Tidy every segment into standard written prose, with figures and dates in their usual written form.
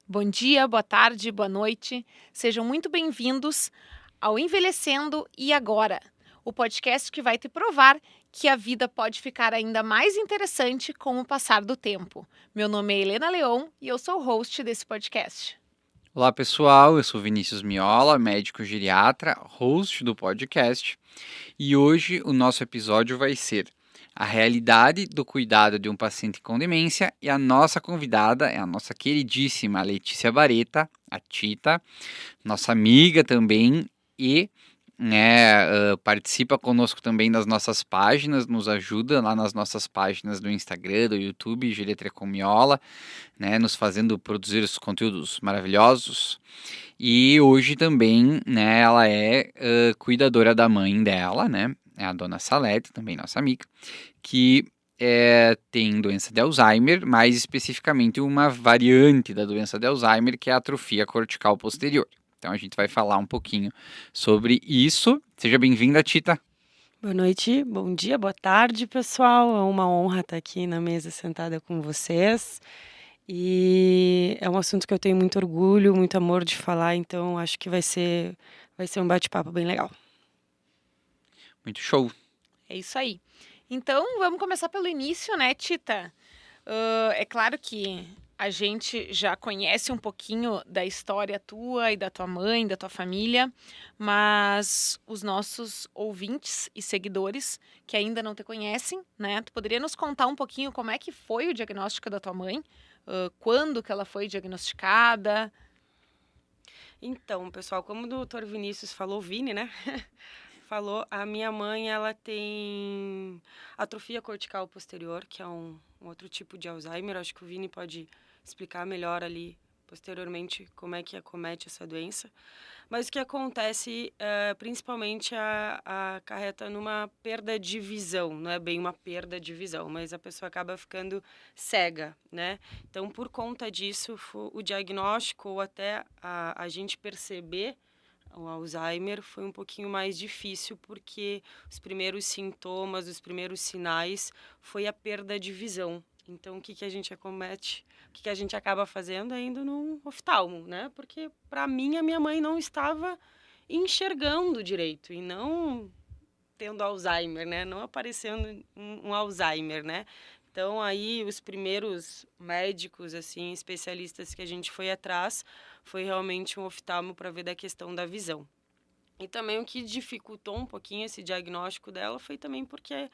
Bom dia, boa tarde, boa noite. Sejam muito bem-vindos ao Envelhecendo e Agora, o podcast que vai te provar que a vida pode ficar ainda mais interessante com o passar do tempo. Meu nome é Helena Leon e eu sou o host desse podcast. Olá pessoal, eu sou Vinícius Miola, médico geriatra, host do podcast, e hoje o nosso episódio vai ser a realidade do cuidado de um paciente com demência, e a nossa convidada é a nossa queridíssima Letícia Bareta, a Tita, nossa amiga também, e participa conosco também das nossas páginas, nos ajuda lá nas nossas páginas do Instagram, do YouTube, Geriatria com Miola, né, nos fazendo produzir os conteúdos maravilhosos. E hoje também, né, ela é cuidadora da mãe dela, né, é a dona Salete, também nossa amiga, que tem doença de Alzheimer, mais especificamente uma variante da doença de Alzheimer, que é a atrofia cortical posterior. Então a gente vai falar um pouquinho sobre isso. Seja bem-vinda, Tita. Boa noite, bom dia, boa tarde, pessoal. É uma honra estar aqui na mesa sentada com vocês. E é um assunto que eu tenho muito orgulho, muito amor de falar, então acho que vai ser um bate-papo bem legal. Muito show. É isso aí. Então, vamos começar pelo início, né, Tita? É claro que a gente já conhece um pouquinho da história tua e da tua mãe, da tua família, mas os nossos ouvintes e seguidores que ainda não te conhecem, né? Tu poderia nos contar um pouquinho como é que foi o diagnóstico da tua mãe? Quando que ela foi diagnosticada? Então, pessoal, como o doutor Vinícius falou, Vini, né? Falou, a minha mãe, ela tem atrofia cortical posterior, que é um outro tipo de Alzheimer. Acho que o Vini pode explicar melhor ali, posteriormente, como é que acomete essa doença. Mas o que acontece, principalmente, acarreta numa perda de visão. Não é bem uma perda de visão, mas a pessoa acaba ficando cega, né? Então, por conta disso, o diagnóstico ou até a gente perceber o Alzheimer foi um pouquinho mais difícil, porque os primeiros sintomas, os primeiros sinais foi a perda de visão. Então, o que a gente acomete? O que a gente acaba fazendo é indo num oftalmo, né? Porque, para mim, a minha mãe não estava enxergando direito e não tendo Alzheimer, né? Não aparecendo um Alzheimer, né? Então, aí, os primeiros médicos, assim, especialistas que a gente foi atrás, foi realmente um oftalmo para ver da questão da visão. E também o que dificultou um pouquinho esse diagnóstico dela foi também porque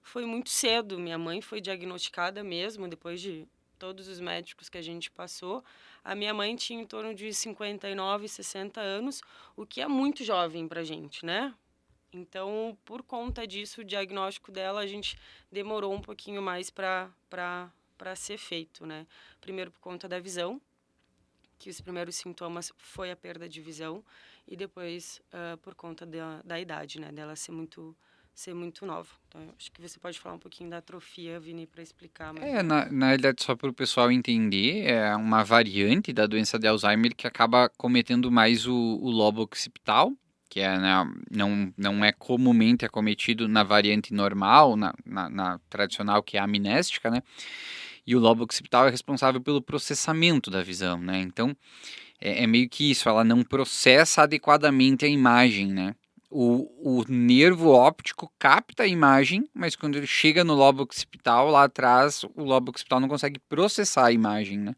foi muito cedo. Minha mãe foi diagnosticada mesmo, depois de todos os médicos que a gente passou. A minha mãe tinha em torno de 59, 60 anos, o que é muito jovem pra gente, né? Então, por conta disso, o diagnóstico dela a gente demorou um pouquinho mais para ser feito, né? Primeiro por conta da visão, que os primeiros sintomas foi a perda de visão, e depois por conta da idade, né? Dela ser muito nova. Então, eu acho que você pode falar um pouquinho da atrofia, Vini, para explicar mais. Na realidade, só para o pessoal entender, é uma variante da doença de Alzheimer que acaba cometendo mais o lobo occipital, que não é comumente acometido na variante normal, na tradicional, que é a amnéstica, né? E o lobo occipital é responsável pelo processamento da visão, né? Então, é meio que isso, ela não processa adequadamente a imagem, né? O nervo óptico capta a imagem, mas quando ele chega no lobo occipital, lá atrás, o lobo occipital não consegue processar a imagem, né?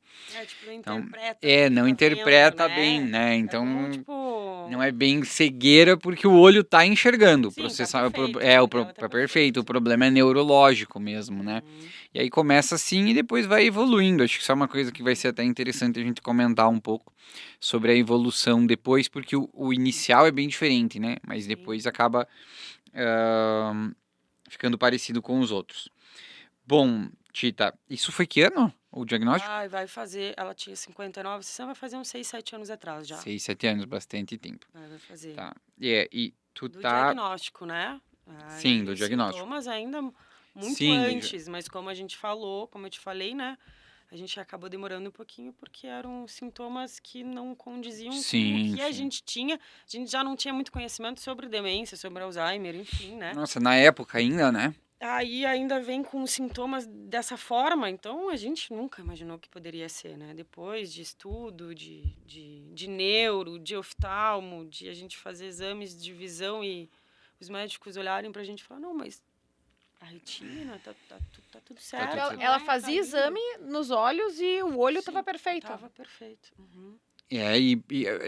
Tipo, não Então, interpreta. não interpreta bem, né? Então, como, tipo... não é bem cegueira porque o olho tá enxergando. Sim, processar, tá perfeito, tá perfeito. O problema é neurológico mesmo, né? E aí começa assim e depois vai evoluindo. Acho que isso é uma coisa que vai ser até interessante a gente comentar um pouco sobre a evolução depois, porque o inicial é bem diferente, né? Mas depois acaba ficando parecido com os outros. Bom, Tita, isso foi que ano? O diagnóstico? Vai fazer... Ela tinha 59, você vai fazer uns 6, 7 anos atrás já. 6, 7 anos, bastante tempo. Vai fazer. Tá. E tu Do tá... diagnóstico, né? Sim, do diagnóstico. Sintomas ainda muito Sim, antes, mas como a gente falou, como eu te falei, né? A gente acabou demorando um pouquinho porque eram sintomas que não condiziam com o que a gente tinha. A gente já não tinha muito conhecimento sobre demência, sobre Alzheimer, enfim, né? Nossa, na época ainda, né? aí ainda vem com sintomas dessa forma, então a gente nunca imaginou que poderia ser, né? Depois de estudo, de neuro, de oftalmo, de a gente fazer exames de visão e os médicos olharem pra gente e falar, não, mas a retina, tá tudo certo. tudo Ela, certo. ela né? fazia Tá lindo." exame nos olhos e o olho estava Sim, perfeito. Tava perfeito. Uhum.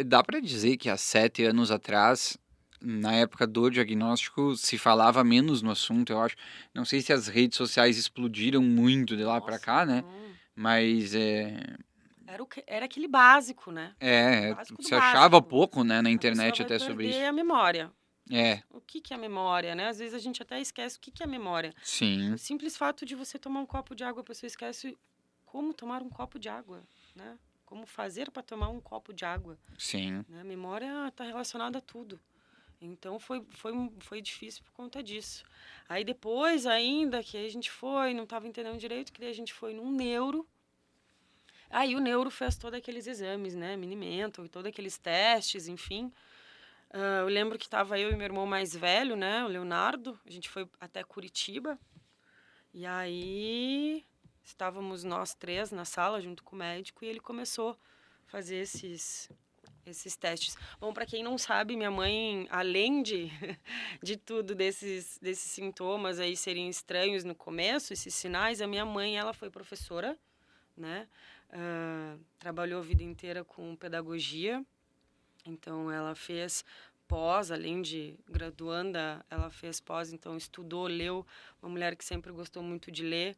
Dá para dizer que há 7 anos atrás, na época do diagnóstico, se falava menos no assunto, eu acho. Não sei se as redes sociais explodiram muito de lá para Nossa, cá, né? não. Mas Era aquele básico, né? Básico do se achava básico. pouco, né, na A pessoa internet vai até sobre perder isso. a memória. É, O que é a memória, né? Às vezes a gente até esquece o que é a memória. O sim, simples fato de você tomar um copo de água, a pessoa esquece como tomar um copo de água, né? Como fazer para tomar um copo de água, sim. né? A memória está relacionada a tudo. Então foi difícil por conta disso. Aí depois ainda que a gente foi, não estava entendendo direito, que daí a gente foi num neuro. Aí o neuro fez todos aqueles exames, né? Mini-mental e todos aqueles testes, enfim. Eu lembro que estava eu e meu irmão mais velho, né? O Leonardo. A gente foi até Curitiba. E aí estávamos nós três na sala junto com o médico e ele começou a fazer esses testes. Bom, para quem não sabe, minha mãe, além de tudo desses sintomas aí serem estranhos no começo, esses sinais, a minha mãe, ela foi professora, né? Trabalhou a vida inteira com pedagogia. Então, ela fez pós, além de graduanda, ela fez pós, então estudou, leu. Uma mulher que sempre gostou muito de ler,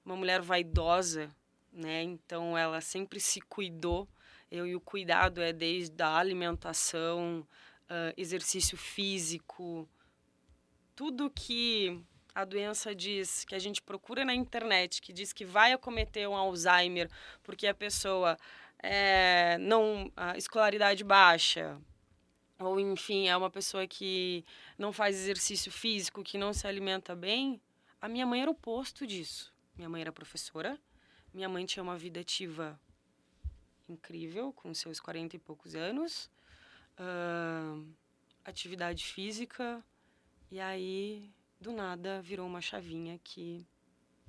uma mulher vaidosa, né? Então, ela sempre se cuidou. E o cuidado é desde a alimentação, exercício físico, tudo que a doença diz, que a gente procura na internet, que diz que vai acometer um Alzheimer, porque a pessoa não a escolaridade baixa, ou enfim, é uma pessoa que não faz exercício físico, que não se alimenta bem. A minha mãe era o oposto disso. Minha mãe era professora, minha mãe tinha uma vida ativa incrível, com seus 40 e poucos anos, atividade física, e aí, do nada, virou uma chavinha que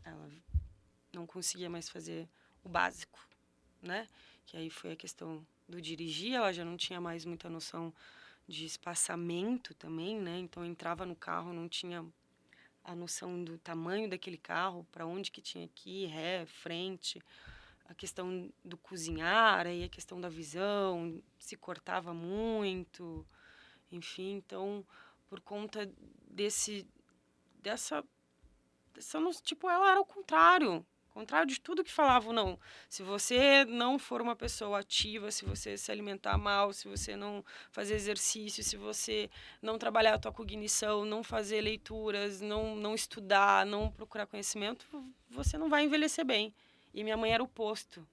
ela não conseguia mais fazer o básico, né? Que aí foi a questão do dirigir, ela já não tinha mais muita noção de espaçamento também, né? Então entrava no carro, não tinha a noção do tamanho daquele carro, para onde que tinha que ir, ré, frente, a questão do cozinhar, aí a questão da visão, se cortava muito, enfim, então por conta dessa tipo, ela era o contrário de tudo que falavam, não. Se você não for uma pessoa ativa, se você se alimentar mal, se você não fazer exercício, se você não trabalhar a tua cognição, não fazer leituras, não estudar, não procurar conhecimento, você não vai envelhecer bem. E minha mãe era o oposto.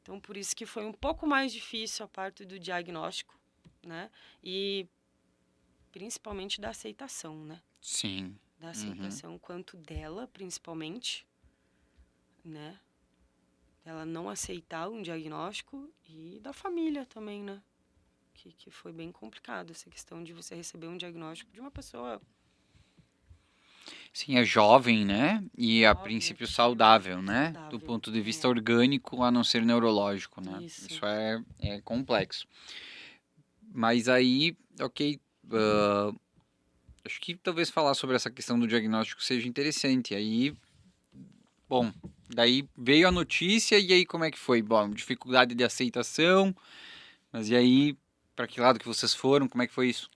Então, por isso que foi um pouco mais difícil a parte do diagnóstico, né? E principalmente da aceitação, né? Sim. Da aceitação quanto dela, principalmente, né? Ela não aceitar um diagnóstico e da família também, né? Que foi bem complicado essa questão de você receber um diagnóstico de uma pessoa Sim, é jovem, né? E a jovem, princípio ativa, saudável, né? Do saudável. ponto de vista orgânico, a não ser neurológico, né? Isso. Isso é complexo. Mas aí, ok, acho que talvez falar sobre essa questão do diagnóstico seja interessante. Aí, bom, daí veio a notícia e aí como é que foi? Bom, dificuldade de aceitação, mas e aí, para que lado que vocês foram? Como é que foi isso?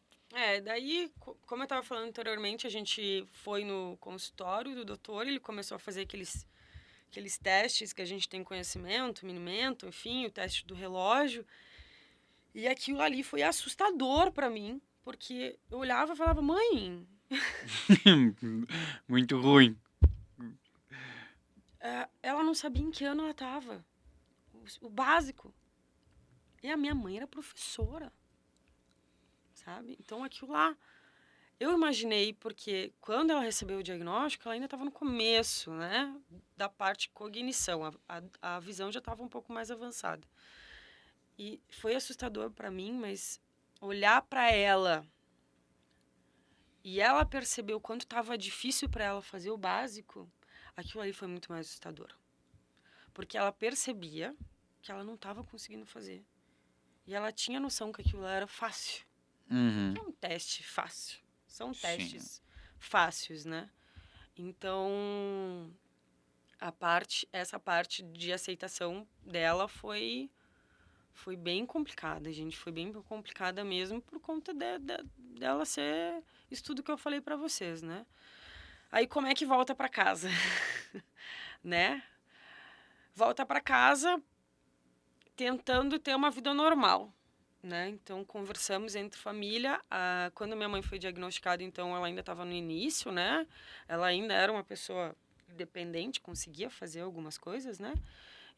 Daí, como eu estava falando anteriormente, a gente foi no consultório do doutor, ele começou a fazer aqueles testes que a gente tem conhecimento, minimento, enfim, o teste do relógio. E aquilo ali foi assustador para mim, porque eu olhava e falava, mãe, Muito ruim. ela não sabia em que ano ela estava. O básico. E a minha mãe era professora, sabe? Então aquilo lá, eu imaginei, porque quando ela recebeu o diagnóstico, ela ainda estava no começo, né? Da parte cognição. A visão já estava um pouco mais avançada. E foi assustador para mim, mas olhar para ela e ela percebeu quanto estava difícil para ela fazer o básico, aquilo ali foi muito mais assustador. Porque ela percebia que ela não estava conseguindo fazer. E ela tinha noção que aquilo era fácil. Uhum. É um teste fácil. São Sim. testes fáceis, né? Então, essa parte de aceitação dela foi bem complicada, gente. Foi bem complicada mesmo por conta dela ser isso tudo que eu falei pra vocês, né? Aí, como é que volta pra casa? Né? Volta pra casa tentando ter uma vida normal, né? Então, conversamos entre família. Quando minha mãe foi diagnosticada, então, ela ainda estava no início, né? Ela ainda era uma pessoa independente, conseguia fazer algumas coisas, né?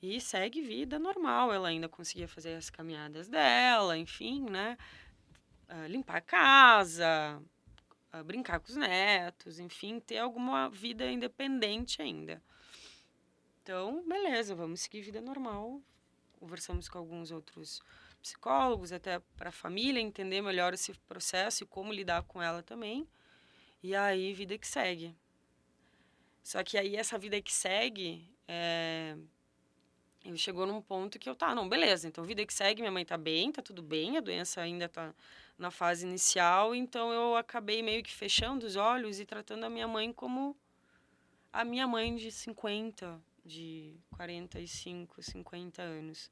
E segue vida normal. Ela ainda conseguia fazer as caminhadas dela, enfim, né? Limpar a casa, brincar com os netos, enfim, ter alguma vida independente ainda. Então, beleza, vamos seguir vida normal. Conversamos com alguns outros psicólogos, até para a família entender melhor esse processo e como lidar com ela também. E aí, vida que segue. Só que aí, essa vida que segue, eu chegou num ponto que não, beleza, então vida que segue, minha mãe tá bem, tá tudo bem, a doença ainda tá na fase inicial, então eu acabei meio que fechando os olhos e tratando a minha mãe como a minha mãe de 50, de 45, 50 anos.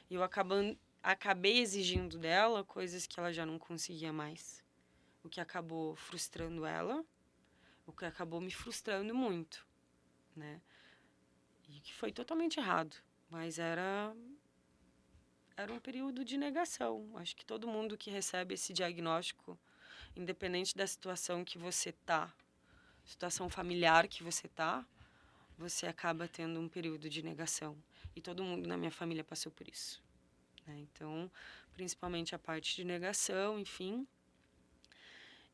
E eu acabei exigindo dela coisas que ela já não conseguia mais. O que acabou frustrando ela, o que acabou me frustrando muito, né? E que foi totalmente errado, mas era um período de negação. Acho que todo mundo que recebe esse diagnóstico, independente da situação que você tá, situação familiar que você acaba tendo um período de negação. E todo mundo na minha família passou por isso, né? Então, principalmente a parte de negação, enfim.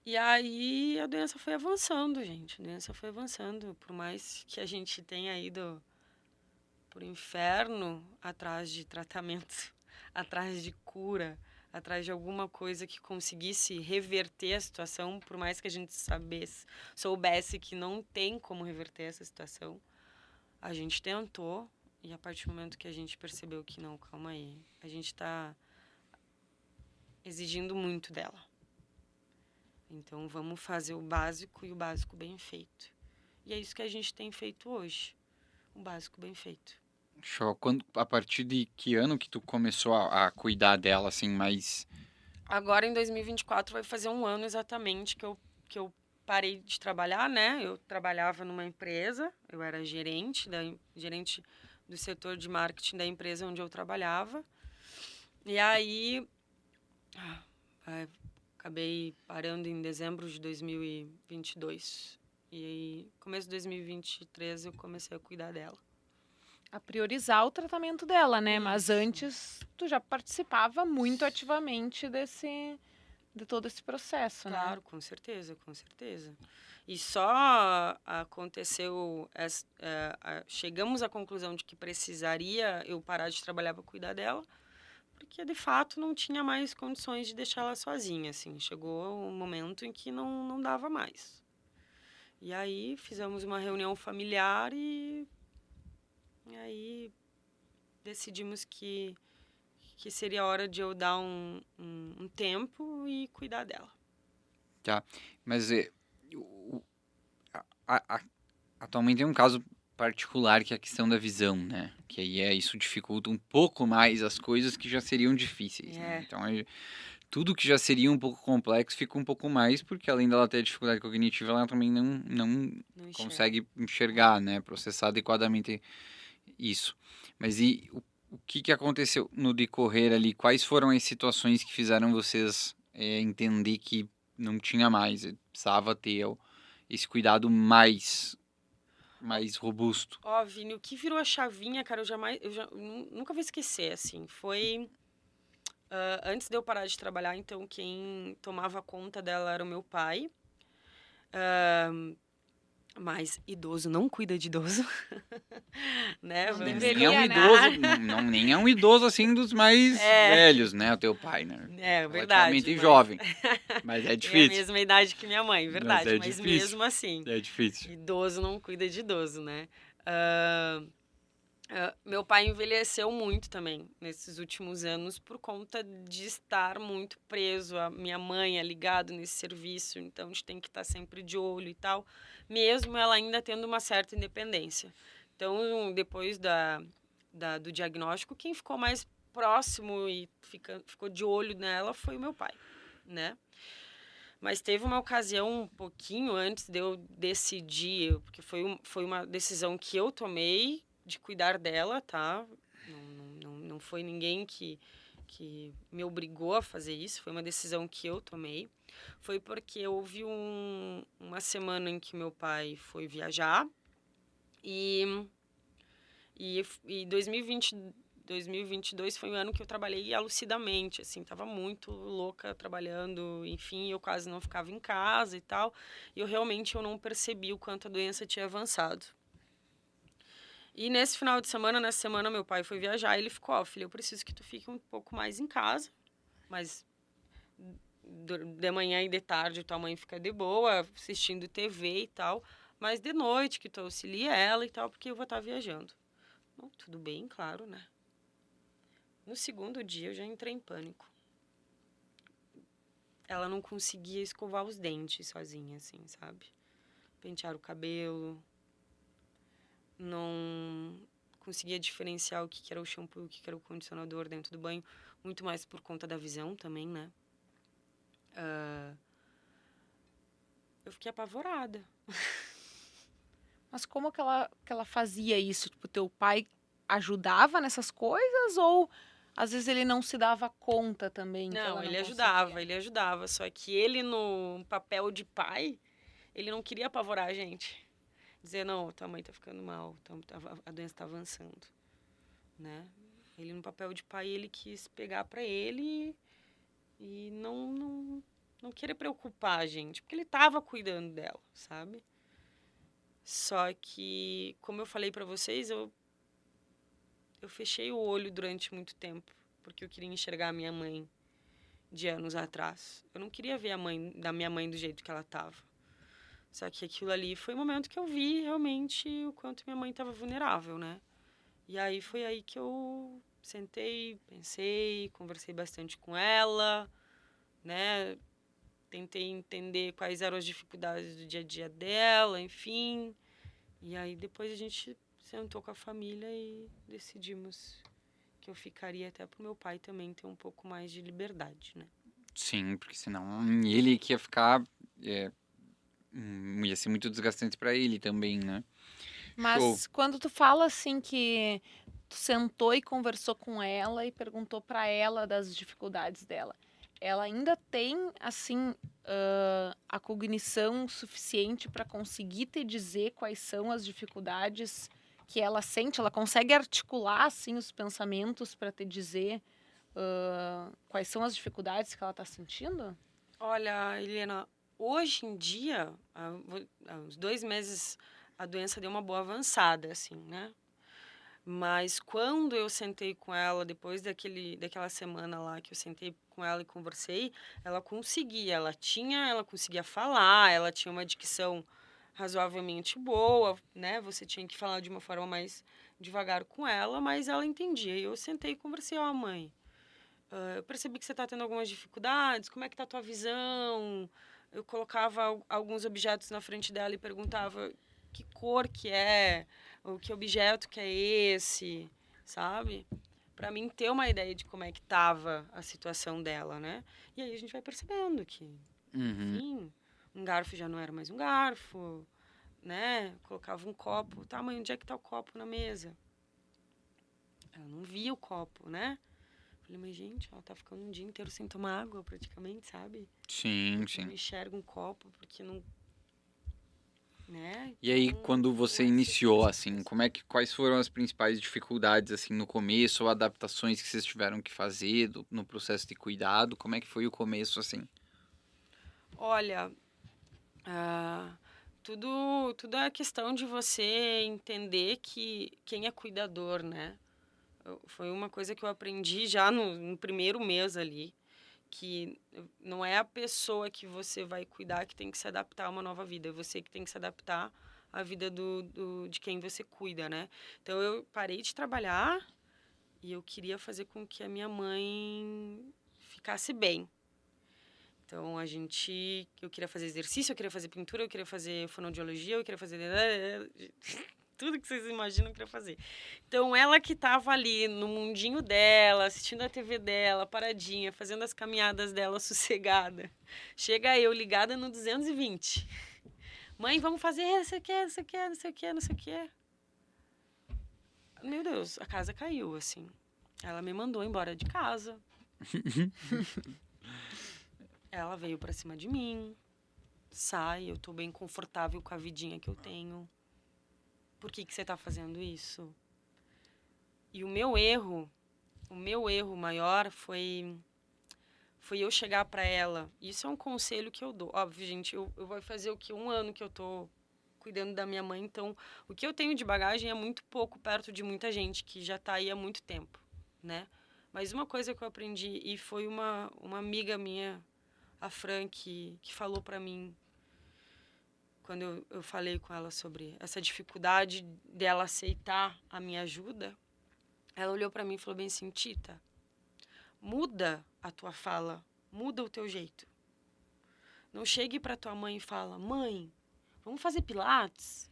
E aí a doença foi avançando, gente. A doença foi avançando. Por mais que a gente tenha ido pro inferno atrás de tratamento, atrás de cura, atrás de alguma coisa que conseguisse reverter a situação, por mais que a gente soubesse que não tem como reverter essa situação, a gente tentou, e a partir do momento que a gente percebeu que não, calma aí, a gente está exigindo muito dela. Então, vamos fazer o básico e o básico bem feito. E é isso que a gente tem feito hoje, o básico bem feito. Show. A partir de que ano que tu começou a cuidar dela, assim, mais... Agora, em 2024, vai fazer um ano exatamente que eu parei de trabalhar, né? Eu trabalhava numa empresa, eu era gerente do setor de marketing da empresa onde eu trabalhava. E aí, acabei parando em dezembro de 2022. E aí, começo de 2023, eu comecei a cuidar dela. A priorizar o tratamento dela, né? Isso. Mas antes tu já participava muito ativamente de todo esse processo, né? Claro, com certeza, com certeza. E só aconteceu, chegamos à conclusão de que precisaria eu parar de trabalhar para cuidar dela, porque de fato não tinha mais condições de deixar ela sozinha, assim. Chegou um momento em que não dava mais. E aí fizemos uma reunião familiar e aí decidimos que seria a hora de eu dar um tempo e cuidar dela. Tá, mas atualmente tem um caso particular que é a questão da visão, né? Que aí isso dificulta um pouco mais as coisas que já seriam difíceis, né? Então, tudo que já seria um pouco complexo fica um pouco mais, porque além dela ter dificuldade cognitiva, ela também não consegue enxergar, né? Processar adequadamente isso. Mas e o que aconteceu no decorrer ali? Quais foram as situações que fizeram vocês entender que não tinha mais, precisava ter esse cuidado mais robusto? Ó, Vini, o que virou a chavinha, cara, nunca vou esquecer, assim, foi antes de eu parar de trabalhar, então quem tomava conta dela era o meu pai. Mas idoso não cuida de idoso, né? Não Vamos Nem deveria, é um né? idoso, nem é um idoso assim dos mais É. velhos, né? O teu pai, né? É verdade, Relativamente mas jovem, mas é tem a difícil. mesma idade que minha mãe, Mas verdade. é Mas difícil. mesmo assim, É difícil. idoso não cuida de idoso, né? Ah, meu pai envelheceu muito também nesses últimos anos por conta de estar muito preso. A minha mãe é ligado nesse serviço, então a gente tem que estar sempre de olho e tal, mesmo ela ainda tendo uma certa independência. Então, depois do diagnóstico, quem ficou mais próximo e ficou de olho nela foi o meu pai, né? Mas teve uma ocasião um pouquinho antes de eu decidir, porque foi uma decisão que eu tomei de cuidar dela, tá? Não foi ninguém que me obrigou a fazer isso, foi uma decisão que eu tomei. Foi porque houve uma semana em que meu pai foi viajar e 2022 foi um ano que eu trabalhei alucidamente, assim, tava muito louca trabalhando, enfim, eu quase não ficava em casa e tal, e eu não percebi o quanto a doença tinha avançado. E nesse final de semana, nessa semana, meu pai foi viajar e ele ficou, ó, filha, eu preciso que tu fique um pouco mais em casa, mas de manhã e de tarde tua mãe fica de boa, assistindo TV e tal, mas de noite que tu auxilia ela e tal, porque eu vou estar viajando. Não, tudo bem, claro, né? No segundo dia eu já entrei em pânico. Ela não conseguia escovar os dentes sozinha, assim, sabe? Pentear o cabelo. Não conseguia diferenciar o que era o shampoo e o que era o condicionador dentro do banho. Muito mais por conta da visão também, né? Eu fiquei apavorada. Mas como que ela fazia isso? Tipo, teu pai ajudava nessas coisas ou às vezes ele não se dava conta também que ela Não, não ele conseguia? ajudava. Só que ele, no papel de pai, ele não queria apavorar a gente. Dizer, não, tua mãe tá ficando mal, a doença tá avançando, né? Ele, no papel de pai, ele quis pegar pra ele e não querer preocupar a gente, porque ele tava cuidando dela, sabe? Só que, como eu falei pra vocês, eu fechei o olho durante muito tempo, porque eu queria enxergar a minha mãe de anos atrás. Eu não queria ver a mãe da minha mãe do jeito que ela tava. Só que aquilo ali foi o momento que eu vi realmente o quanto minha mãe estava vulnerável, né? E aí foi aí que eu sentei, pensei, conversei bastante com ela, né? Tentei entender quais eram as dificuldades do dia a dia dela, enfim. E aí depois a gente sentou com a família e decidimos que eu ficaria até pro meu pai também ter um pouco mais de liberdade, né? Sim, porque senão ele que ia ficar. Ia ser muito desgastante pra ele também, né? Show. Mas quando tu fala assim que tu sentou e conversou com ela e perguntou pra ela das dificuldades dela, ela ainda tem assim a cognição suficiente para conseguir te dizer quais são as dificuldades que ela sente? Ela consegue articular assim os pensamentos para te dizer quais são as dificuldades que ela está sentindo? Olha, Helena, hoje em dia, há uns 2 meses, a doença deu uma boa avançada, assim, né? Mas quando eu sentei com ela, depois daquela semana lá que eu sentei com ela e conversei, ela conseguia falar, ela tinha uma dicção razoavelmente boa, né? Você tinha que falar de uma forma mais devagar com ela, mas ela entendia. E eu sentei e conversei, ó, mãe, eu percebi que você está tendo algumas dificuldades, como é que tá a tua visão? Eu colocava alguns objetos na frente dela e perguntava que cor que é, ou que objeto que é esse, sabe? Para mim ter uma ideia de como é que tava a situação dela, né? E aí a gente vai percebendo que, Uhum. enfim, um garfo já não era mais um garfo, né? Colocava um copo, tá, mãe, onde é que tá o copo na mesa? Ela não via o copo, né? Falei, mas gente, ela tá ficando um dia inteiro sem tomar água, praticamente, sabe? Sim, Porque não sim. enxerga um copo, porque não. Né? E aí, Então, quando são você essas iniciou, coisas assim, mesmo. quais foram as principais dificuldades, assim, no começo, ou adaptações que vocês tiveram que fazer no processo de cuidado? Como é que foi o começo, assim? Olha, ah, tudo é questão de você entender que quem é cuidador, né? Foi uma coisa que eu aprendi já no primeiro mês ali, que não é a pessoa que você vai cuidar que tem que se adaptar a uma nova vida, é você que tem que se adaptar à vida de quem você cuida, né? Então, eu parei de trabalhar e eu queria fazer com que a minha mãe ficasse bem. Então, eu queria fazer exercício, eu queria fazer pintura, eu queria fazer fonoaudiologia, eu queria fazer... Tudo que vocês imaginam eu queria fazer. Então, ela que estava ali no mundinho dela, assistindo a TV dela, paradinha, fazendo as caminhadas dela sossegada. Chega eu ligada no 220. Mãe, vamos fazer não sei o que, não sei o que, não sei o que, não sei o que. Meu Deus, a casa caiu, assim. Ela me mandou embora de casa. Ela veio pra cima de mim. Sai, eu tô bem confortável com a vidinha que eu tenho. Por que você tá fazendo isso? E o meu erro maior foi eu chegar pra ela. Isso é um conselho que eu dou. Óbvio, gente, eu vou fazer o que? 1 ano que eu tô cuidando da minha mãe. Então, o que eu tenho de bagagem é muito pouco perto de muita gente que já tá aí há muito tempo, né? Mas uma coisa que eu aprendi, e foi uma amiga minha, a Fran, que falou pra mim, quando eu falei com ela sobre essa dificuldade dela aceitar a minha ajuda, ela olhou pra mim e falou bem assim, Tita, muda a tua fala, muda o teu jeito. Não chegue pra tua mãe e fala, mãe, vamos fazer pilates?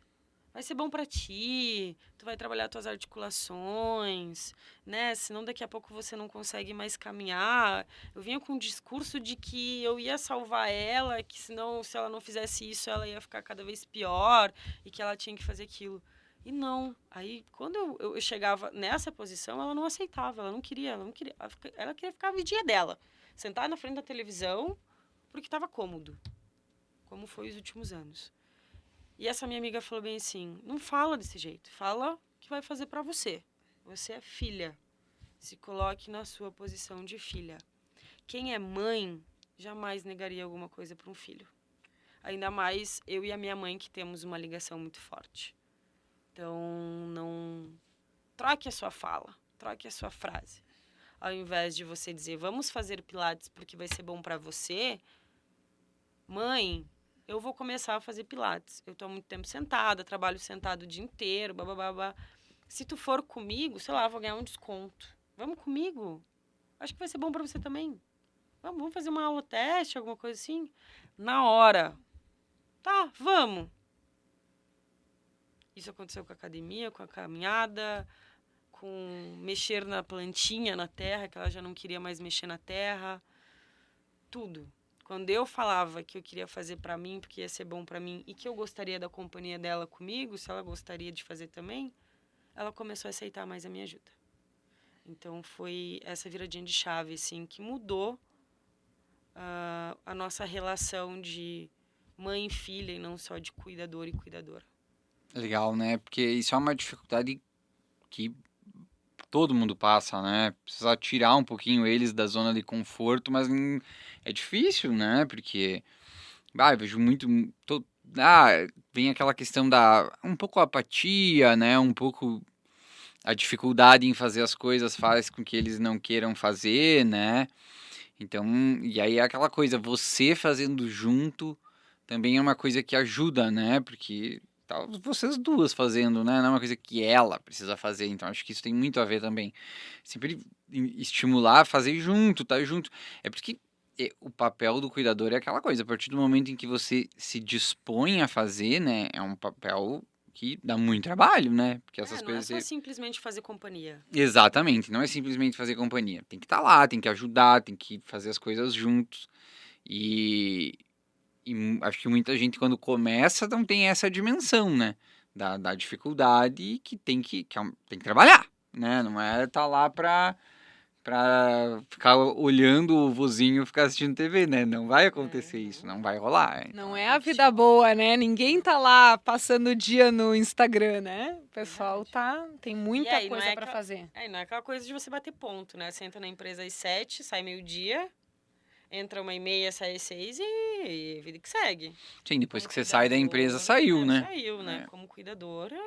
Vai ser bom pra ti, tu vai trabalhar tuas articulações, né? Senão daqui a pouco você não consegue mais caminhar. Eu vinha com um discurso de que eu ia salvar ela, que senão, se ela não fizesse isso, ela ia ficar cada vez pior e que ela tinha que fazer aquilo. E não. Aí, quando eu chegava nessa posição, ela não aceitava, ela não queria. Ela queria ficar a vidinha dela. Sentar na frente da televisão, porque estava cômodo. Como foi os últimos anos. E essa minha amiga falou bem assim, não fala desse jeito, fala o que vai fazer pra você. Você é filha. Se coloque na sua posição de filha. Quem é mãe jamais negaria alguma coisa para um filho. Ainda mais eu e a minha mãe, que temos uma ligação muito forte. Então, não troque a sua fala, troque a sua frase. Ao invés de você dizer, vamos fazer pilates porque vai ser bom pra você, mãe, eu vou começar a fazer pilates. Eu tô há muito tempo sentada, trabalho sentado o dia inteiro, bababá. Se tu for comigo, sei lá, vou ganhar um desconto. Vamos comigo? Acho que vai ser bom pra você também. Vamos fazer uma aula teste, alguma coisa assim? Na hora. Tá, vamos. Isso aconteceu com a academia, com a caminhada, com mexer na plantinha, na terra, que ela já não queria mais mexer na terra. Tudo. Quando eu falava que eu queria fazer pra mim, porque ia ser bom pra mim, e que eu gostaria da companhia dela comigo, se ela gostaria de fazer também, ela começou a aceitar mais a minha ajuda. Então, foi essa viradinha de chave, assim, que mudou a nossa relação de mãe e filha, e não só de cuidador e cuidadora. Legal, né? Porque isso é uma dificuldade que todo mundo passa, né? Precisa tirar um pouquinho eles da zona de conforto, mas é difícil, né? Porque eu vejo muito. Vem aquela questão da um pouco a apatia, né? Um pouco a dificuldade em fazer as coisas faz com que eles não queiram fazer, né? Então, e aí é aquela coisa, você fazendo junto também é uma coisa que ajuda, né? Porque tá vocês duas fazendo, né? Não é uma coisa que ela precisa fazer. Então, acho que isso tem muito a ver também. Sempre estimular, fazer junto, tá junto. É porque o papel do cuidador é aquela coisa. A partir do momento em que você se dispõe a fazer, né? É um papel que dá muito trabalho, né? Porque essas não coisas... é só simplesmente fazer companhia. Exatamente, não é simplesmente fazer companhia. Tem que estar lá, tem que ajudar, tem que fazer as coisas juntos. E acho que muita gente, quando começa, não tem essa dimensão, né? Da dificuldade que tem que trabalhar, né? Não é estar lá pra ficar olhando o vozinho ficar assistindo TV, né? Não vai acontecer isso, não vai rolar. Não é a vida boa, né? Ninguém tá lá passando o dia no Instagram, né? O pessoal tem muita coisa pra fazer. Não é aquela coisa de você bater ponto, né? Você entra na empresa às 7, sai meio-dia, entra 1h30, sai às 6 e vida que segue. Sim, depois Como que você sai da empresa, cuidador, saiu, né? Saiu, né? É. Como cuidadora,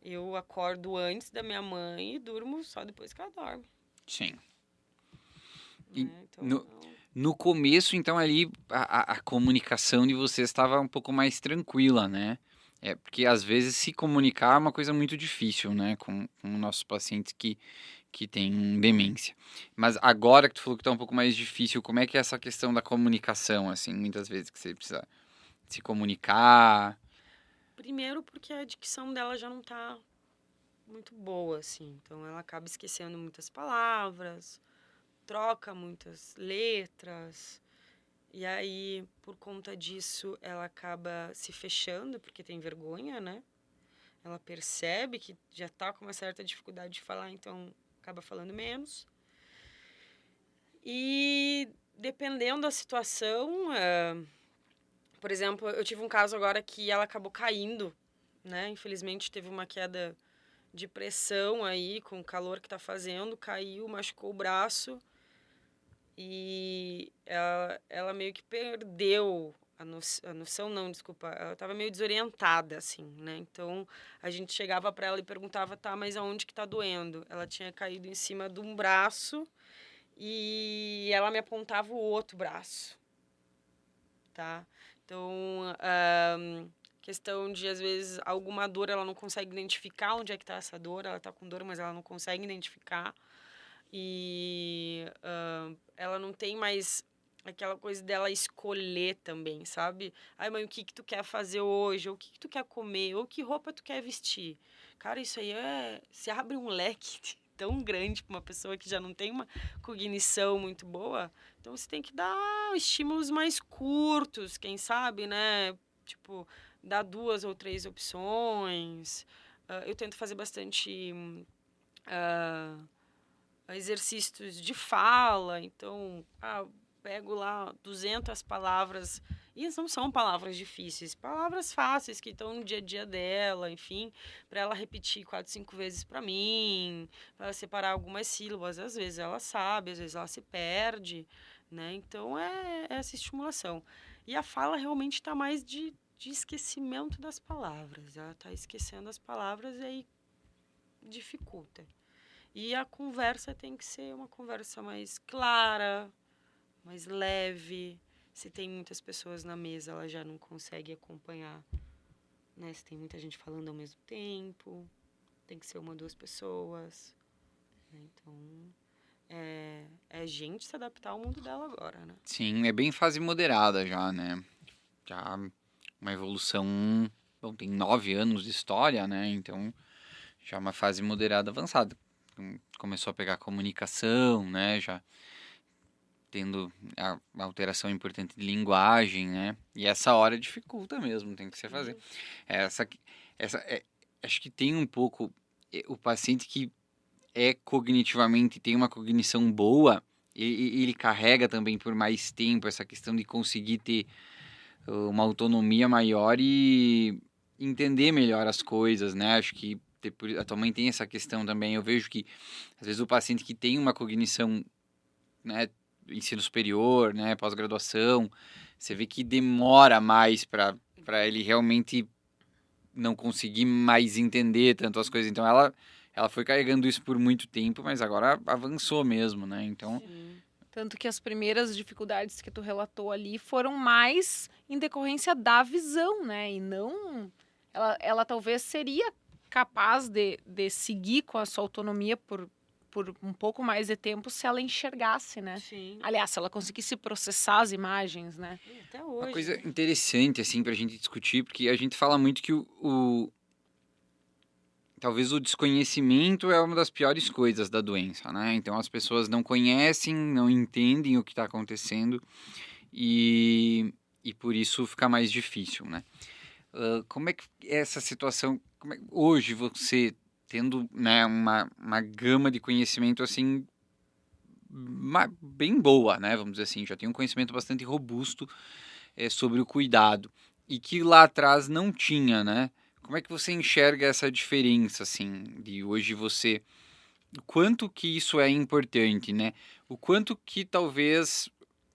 eu acordo antes da minha mãe e durmo só depois que ela dorme. Sim. E Né? Então, no, no começo, então, ali, a comunicação de vocês estava um pouco mais tranquila, né? Porque às vezes se comunicar é uma coisa muito difícil, né? Com nossos pacientes que têm demência. Mas agora que tu falou que tá um pouco mais difícil, como é que é essa questão da comunicação, assim, muitas vezes que você precisa se comunicar? primeiro porque a dicção dela já não tá muito boa, assim. Então, ela acaba esquecendo muitas palavras, troca muitas letras. E aí, por conta disso, ela acaba se fechando, porque tem vergonha, né? Ela percebe que já tá com uma certa dificuldade de falar, então acaba falando menos. E dependendo da situação, por exemplo, eu tive um caso agora que ela acabou caindo, né? Infelizmente teve uma queda de pressão aí, com o calor que tá fazendo, caiu, machucou o braço. E ela meio que perdeu a noção, não, desculpa, ela estava meio desorientada, assim, né? Então, a gente chegava para ela e perguntava, tá, mas aonde que tá doendo? Ela tinha caído em cima de um braço e ela me apontava o outro braço, tá? Então, questão de, às vezes, alguma dor, ela não consegue identificar onde é que tá essa dor, ela tá com dor, mas ela não consegue identificar. E ela não tem mais aquela coisa dela escolher também, sabe? Ai, mãe, o que que tu quer fazer hoje? Ou o que que tu quer comer? Ou que roupa tu quer vestir? Cara, isso aí se abre um leque tão grande para uma pessoa que já não tem uma cognição muito boa. Então, você tem que dar estímulos mais curtos, quem sabe, né? Tipo, dar 2 ou 3 opções. Eu tento fazer bastante exercícios de fala, então, pego lá 200 palavras, e não são palavras difíceis, palavras fáceis que estão no dia a dia dela, enfim, para ela repetir 4, 5 vezes para mim, para ela separar algumas sílabas, às vezes ela sabe, às vezes ela se perde, né? Então, é essa estimulação. E a fala realmente está mais de esquecimento das palavras, ela está esquecendo as palavras e aí dificulta. E a conversa tem que ser uma conversa mais clara, mais leve. Se tem muitas pessoas na mesa, ela já não consegue acompanhar, né? Se tem muita gente falando ao mesmo tempo, tem que ser 1 ou 2 pessoas. Né? Então, é a gente se adaptar ao mundo dela agora, né? Sim, é bem fase moderada já, né? Já uma evolução... Bom, tem 9 anos de história, né? Então, já uma fase moderada avançada. Começou a pegar comunicação, né? Já tendo a alteração importante de linguagem, né? E essa hora dificulta mesmo, tem que se fazer. Essa, acho que tem um pouco o paciente que cognitivamente tem uma cognição boa, ele carrega também por mais tempo essa questão de conseguir ter uma autonomia maior e entender melhor as coisas, né? Acho que a tua mãe tem essa questão também. Eu vejo que às vezes o paciente que tem uma cognição, né, ensino superior, né, pós-graduação, você vê que demora mais para ele realmente não conseguir mais entender tanto as coisas. Então ela foi carregando isso por muito tempo, mas agora avançou mesmo, né? Então, Sim. Tanto que as primeiras dificuldades que tu relatou ali foram mais em decorrência da visão, né? E não. Ela talvez seria capaz de seguir com a sua autonomia por um pouco mais de tempo se ela enxergasse, né? Sim. Aliás, se ela conseguisse processar as imagens, né? E até uma hoje. coisa né? interessante, assim, pra gente discutir, porque a gente fala muito que talvez o desconhecimento é uma das piores coisas da doença, né? Então as pessoas não conhecem, não entendem o que está acontecendo e por isso fica mais difícil, né? Como é que é essa situação? Hoje você tendo, né, uma gama de conhecimento assim bem boa, né? Vamos dizer assim, já tem um conhecimento bastante robusto sobre o cuidado e que lá atrás não tinha, né? Como é que você enxerga essa diferença, assim, de hoje você... O quanto que isso é importante, né? O quanto que talvez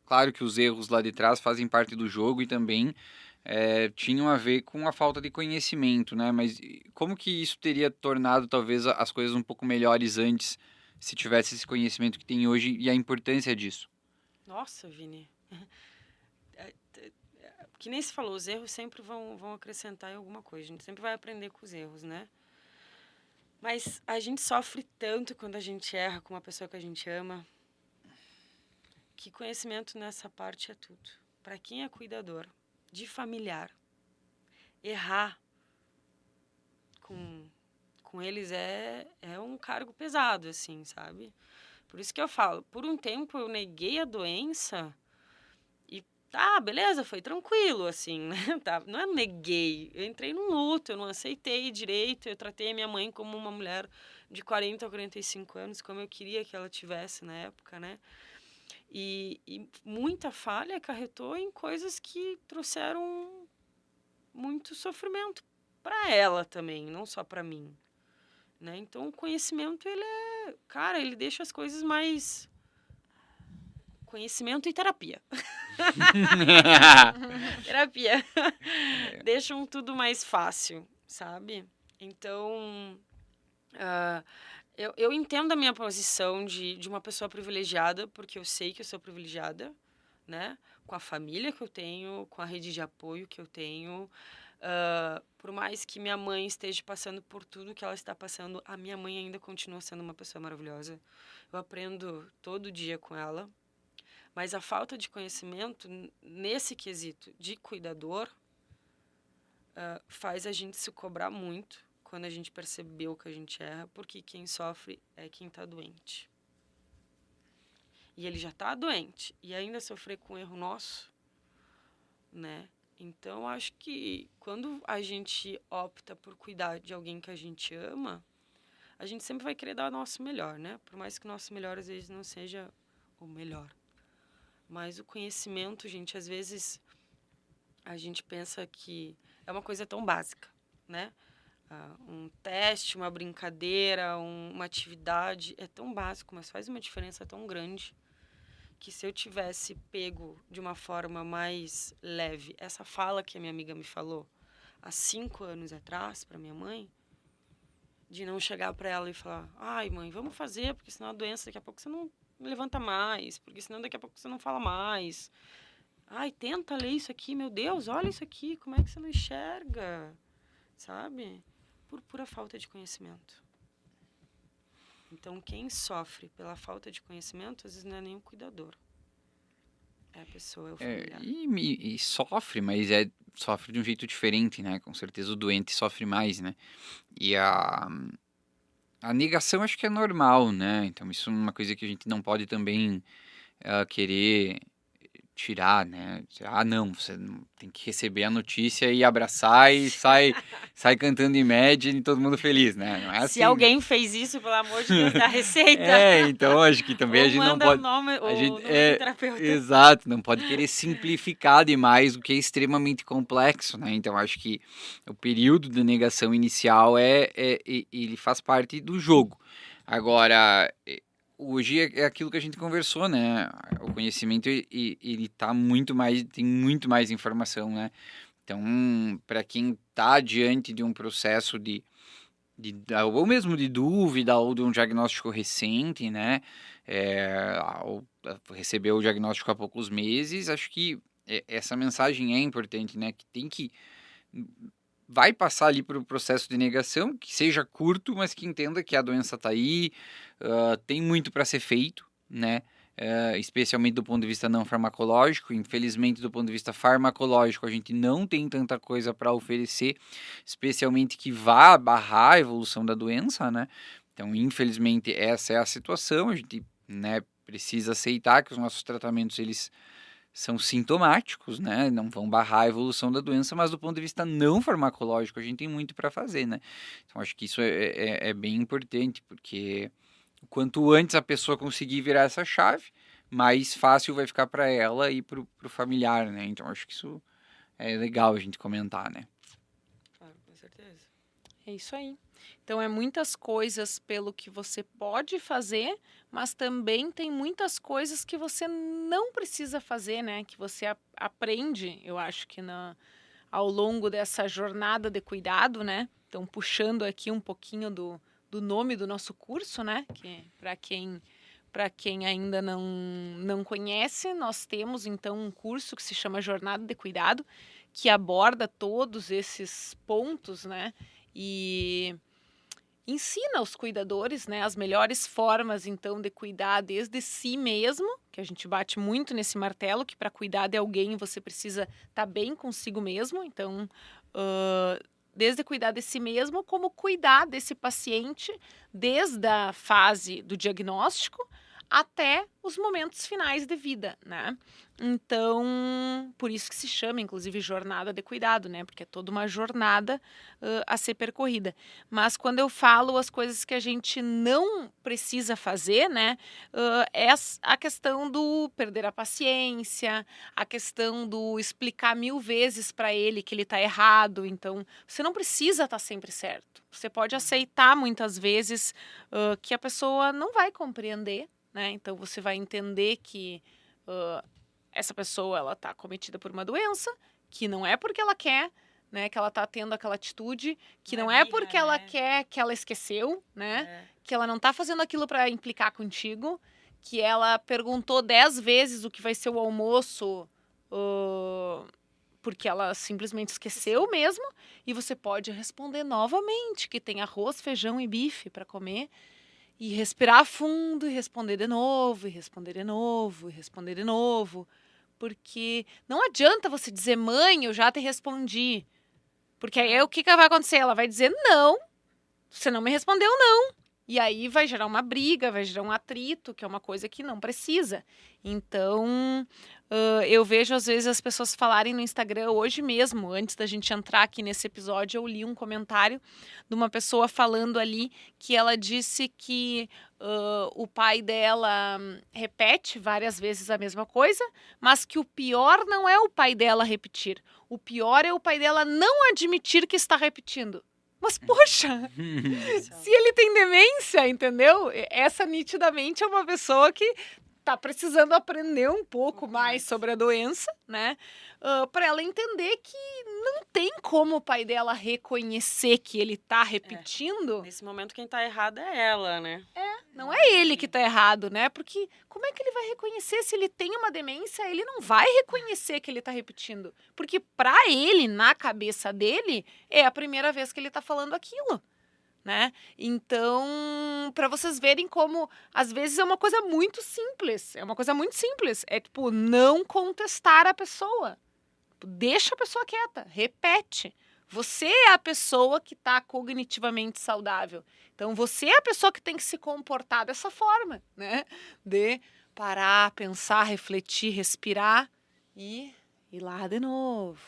claro que os erros lá de trás fazem parte do jogo e também tinham a ver com a falta de conhecimento, né? Mas como que isso teria tornado talvez as coisas um pouco melhores antes, se tivesse esse conhecimento que tem hoje e a importância disso? Nossa, Vini. Que nem se falou, os erros sempre vão acrescentar em alguma coisa. A gente sempre vai aprender com os erros, né? Mas a gente sofre tanto quando a gente erra com uma pessoa que a gente ama, que conhecimento nessa parte é tudo. Para quem é cuidador, de familiar, errar com eles é um cargo pesado, assim, sabe? Por isso que eu falo, por um tempo eu neguei a doença e tá, beleza, foi tranquilo, assim, né? Tá, não é neguei, eu entrei num luto, eu não aceitei direito, eu tratei a minha mãe como uma mulher de 40 a 45 anos, como eu queria que ela tivesse na época, né? E muita falha acarretou em coisas que trouxeram muito sofrimento para ela também, não só para mim, né? Então o conhecimento cara, ele deixa as coisas mais conhecimento e terapia. Terapia. Deixam tudo mais fácil, sabe? Então, eu entendo a minha posição de uma pessoa privilegiada, porque eu sei que eu sou privilegiada, né? Com a família que eu tenho, com a rede de apoio que eu tenho. Por mais que minha mãe esteja passando por tudo que ela está passando, a minha mãe ainda continua sendo uma pessoa maravilhosa. Eu aprendo todo dia com ela. Mas a falta de conhecimento, nesse quesito de cuidador, faz a gente se cobrar muito quando a gente percebeu que a gente erra, porque quem sofre é quem está doente. E ele já está doente, e ainda sofrer com um erro nosso, né? Então, acho que quando a gente opta por cuidar de alguém que a gente ama, a gente sempre vai querer dar o nosso melhor, né? Por mais que o nosso melhor, às vezes, não seja o melhor. Mas o conhecimento, gente, às vezes a gente pensa que é uma coisa tão básica, né? Um teste, uma brincadeira, uma atividade é tão básico, mas faz uma diferença tão grande que se eu tivesse pego de uma forma mais leve essa fala que a minha amiga me falou há 5 anos atrás para minha mãe, de não chegar para ela e falar: ai, mãe, vamos fazer, porque senão a doença daqui a pouco você não levanta mais, porque senão daqui a pouco você não fala mais. Ai, tenta ler isso aqui, meu Deus, olha isso aqui, como é que você não enxerga? Sabe? Por pura falta de conhecimento. Então, quem sofre pela falta de conhecimento, às vezes não é nem o cuidador. É a pessoa, é o familiar. E sofre, mas sofre de um jeito diferente, né? Com certeza o doente sofre mais, né? E a negação acho que é normal, né? Então isso é uma coisa que a gente não pode também querer tirar, né? Não, você tem que receber a notícia e abraçar e sai cantando Imagine e todo mundo feliz, né? Não é Se assim, alguém né? fez isso, pelo amor de Deus, dá receita. Então acho que também Ou a gente não manda pode. o A gente, número do terapeuta. exato, não pode querer simplificar demais o que é extremamente complexo, né? Então acho que o período de negação inicial ele faz parte do jogo. Agora, hoje é aquilo que a gente conversou, né? O conhecimento ele tá muito mais, tem muito mais informação, né? Então, para quem tá diante de um processo ou mesmo de dúvida ou de um diagnóstico recente, né? Ou recebeu o diagnóstico há poucos meses, acho que essa mensagem é importante, né? Que vai passar ali para o processo de negação, que seja curto, mas que entenda que a doença está aí, tem muito para ser feito, né? Especialmente do ponto de vista não farmacológico. Infelizmente, do ponto de vista farmacológico, a gente não tem tanta coisa para oferecer, especialmente que vá barrar a evolução da doença, né? Então, infelizmente, essa é a situação. A gente, né, precisa aceitar que os nossos tratamentos, eles são sintomáticos, né? Não vão barrar a evolução da doença, mas do ponto de vista não farmacológico, a gente tem muito para fazer, né? Então, acho que isso é bem importante, porque quanto antes a pessoa conseguir virar essa chave, mais fácil vai ficar para ela e para o familiar, né? Então, acho que isso é legal a gente comentar, né? Claro, com certeza. É isso aí. Então, é muitas coisas pelo que você pode fazer, mas também tem muitas coisas que você não precisa fazer, né? Que você aprende, eu acho que ao longo dessa jornada de cuidado, né? Então, puxando aqui um pouquinho do nome do nosso curso, né? Que para quem ainda não conhece, nós temos então um curso que se chama Jornada de Cuidado, que aborda todos esses pontos, né? E ensina aos cuidadores, né, as melhores formas então de cuidar desde si mesmo, que a gente bate muito nesse martelo, que para cuidar de alguém você precisa estar bem consigo mesmo. Então, desde cuidar de si mesmo, como cuidar desse paciente desde a fase do diagnóstico até os momentos finais de vida, né? Então, por isso que se chama, inclusive, jornada de cuidado, né? Porque é toda uma jornada a ser percorrida. Mas quando eu falo as coisas que a gente não precisa fazer, né? É a questão do perder a paciência, a questão do explicar 1000 vezes para ele que ele está errado. Então, você não precisa estar sempre certo. Você pode aceitar muitas vezes que a pessoa não vai compreender, né? Então, você vai entender que essa pessoa ela está cometida por uma doença, que não é porque ela quer, né, que ela está tendo aquela atitude, que não é porque ela quer, que ela esqueceu, né? Que ela não está fazendo aquilo para implicar contigo, que ela perguntou 10 vezes o que vai ser o almoço, porque ela simplesmente esqueceu mesmo, e você pode responder novamente que tem arroz, feijão e bife para comer. E respirar fundo e responder de novo, e responder de novo, e responder de novo. Porque não adianta você dizer, mãe, eu já te respondi. Porque aí o que vai acontecer? Ela vai dizer, não, você não me respondeu, não. E aí vai gerar uma briga, vai gerar um atrito, que é uma coisa que não precisa. Então, eu vejo às vezes as pessoas falarem no Instagram, hoje mesmo, antes da gente entrar aqui nesse episódio, eu li um comentário de uma pessoa falando ali que ela disse que o pai dela repete várias vezes a mesma coisa, mas que o pior não é o pai dela repetir. O pior é o pai dela não admitir que está repetindo. Mas, poxa, se ele tem demência, entendeu? Essa nitidamente é uma pessoa que tá precisando aprender um pouco mais sobre a doença, né? Para ela entender que não tem como o pai dela reconhecer que ele tá repetindo. Nesse momento, quem tá errada é ela, né? Não é ele que tá errado, né? Porque como é que ele vai reconhecer se ele tem uma demência? Ele não vai reconhecer que ele tá repetindo. Porque para ele, na cabeça dele, é a primeira vez que ele tá falando aquilo, né? Então, para vocês verem como, às vezes, é uma coisa muito simples. É uma coisa muito simples. É, tipo, não contestar a pessoa. Deixa a pessoa quieta. Repete. Você é a pessoa que está cognitivamente saudável. Então, você é a pessoa que tem que se comportar dessa forma, né? De parar, pensar, refletir, respirar e ir lá de novo.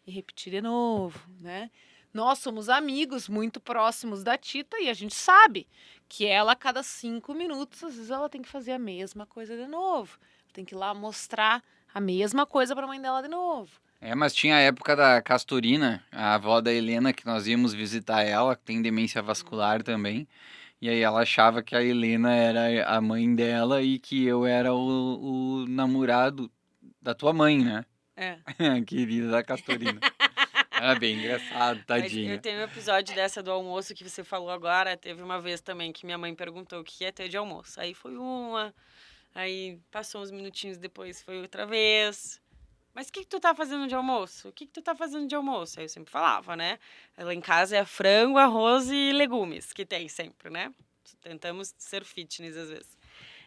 E repetir de novo, né? Nós somos amigos muito próximos da Tita e a gente sabe que ela, a cada 5 minutos, às vezes ela tem que fazer a mesma coisa de novo. Tem que ir lá mostrar a mesma coisa para a mãe dela de novo. Mas tinha a época da Castorina, a avó da Helena, que nós íamos visitar ela, que tem demência vascular também. E aí ela achava que a Helena era a mãe dela e que eu era o namorado da tua mãe, né? Querida da Castorina. Era bem engraçado, tadinha. Eu tenho um episódio dessa do almoço que você falou agora. Teve uma vez também que minha mãe perguntou o que ia ter de almoço. Aí foi uma, aí passou uns minutinhos depois, foi outra vez. Mas o que tu tá fazendo de almoço? O que tu tá fazendo de almoço? Aí eu sempre falava, né? Lá em casa é frango, arroz e legumes, que tem sempre, né? Tentamos ser fitness às vezes.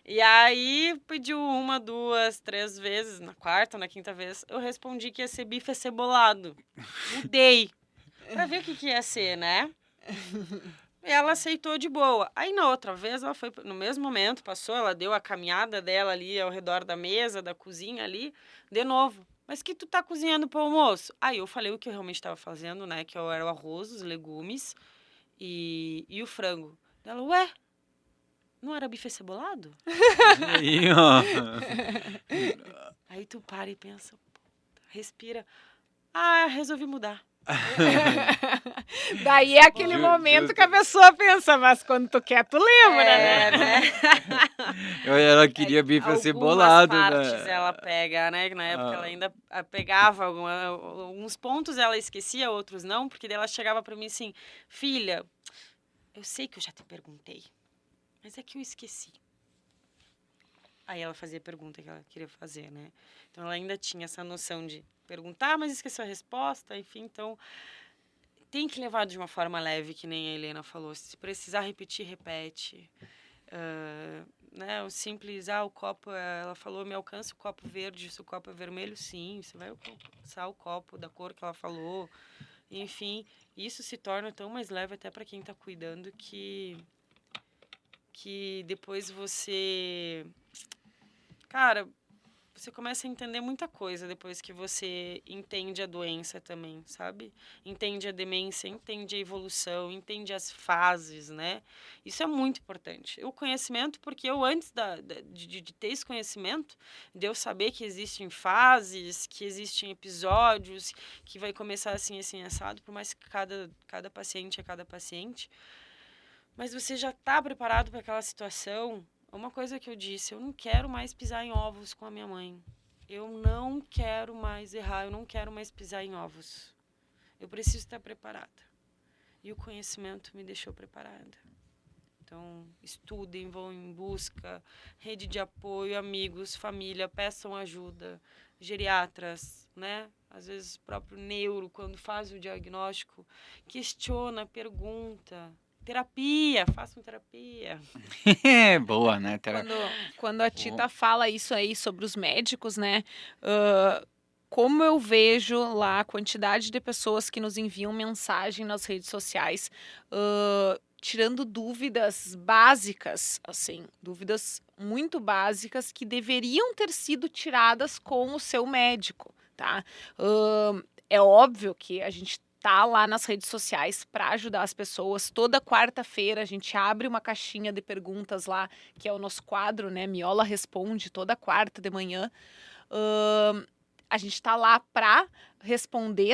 E aí pediu 1, 2, 3 vezes, na quarta, na quinta vez, eu respondi que ia ser bife acebolado. Mudei. Pra ver o que ia ser, né? E ela aceitou de boa. Aí na outra vez, ela foi, no mesmo momento, passou, ela deu a caminhada dela ali ao redor da mesa, da cozinha ali, de novo. Mas que tu tá cozinhando pro almoço? Aí eu falei o que eu realmente estava fazendo, né? Que era o arroz, os legumes e o frango. Ela, ué, não era bife acebolado? Aí, ó. Aí tu para e pensa, respira. Resolvi mudar. Daí é aquele momento que a pessoa pensa, mas quando tu quer, tu lembra, né? Ela queria vir pra ser Algumas bolado, partes né? ela pega, né? Na época ela ainda pegava alguns pontos, ela esquecia, outros não, porque daí ela chegava pra mim assim, filha, eu sei que eu já te perguntei, mas é que eu esqueci. Aí ela fazia a pergunta que ela queria fazer, né? Então ela ainda tinha essa noção de perguntar, mas esqueceu a resposta, enfim, então tem que levar de uma forma leve, que nem a Helena falou. Se precisar repetir, repete. Né, o simples, o copo, ela falou, me alcança o copo verde, se o copo é vermelho, sim, você vai alcançar o copo da cor que ela falou. Enfim, isso se torna tão mais leve até para quem está cuidando que depois você... Cara, você começa a entender muita coisa depois que você entende a doença também, sabe? Entende a demência, entende a evolução, entende as fases, né? Isso é muito importante. O conhecimento, porque eu antes de ter esse conhecimento, de eu saber que existem fases, que existem episódios, que vai começar assim, assado, por mais que cada paciente é cada paciente, mas você já está preparado para aquela situação. Uma coisa que eu disse, eu não quero mais pisar em ovos com a minha mãe. Eu não quero mais errar, eu não quero mais pisar em ovos. Eu preciso estar preparada. E o conhecimento me deixou preparada. Então, estudem, vão em busca, rede de apoio, amigos, família, peçam ajuda, geriatras, né? Às vezes o próprio neuro, quando faz o diagnóstico, questiona, pergunta. Terapia, façam terapia. Boa, né? Quando a Tita fala isso aí sobre os médicos, né? Como eu vejo lá a quantidade de pessoas que nos enviam mensagem nas redes sociais, tirando dúvidas básicas, assim, dúvidas muito básicas que deveriam ter sido tiradas com o seu médico, tá? É óbvio que a gente tá lá nas redes sociais para ajudar as pessoas. Toda quarta-feira a gente abre uma caixinha de perguntas lá, que é o nosso quadro, né? Miola Responde, toda quarta de manhã. A gente está lá para responder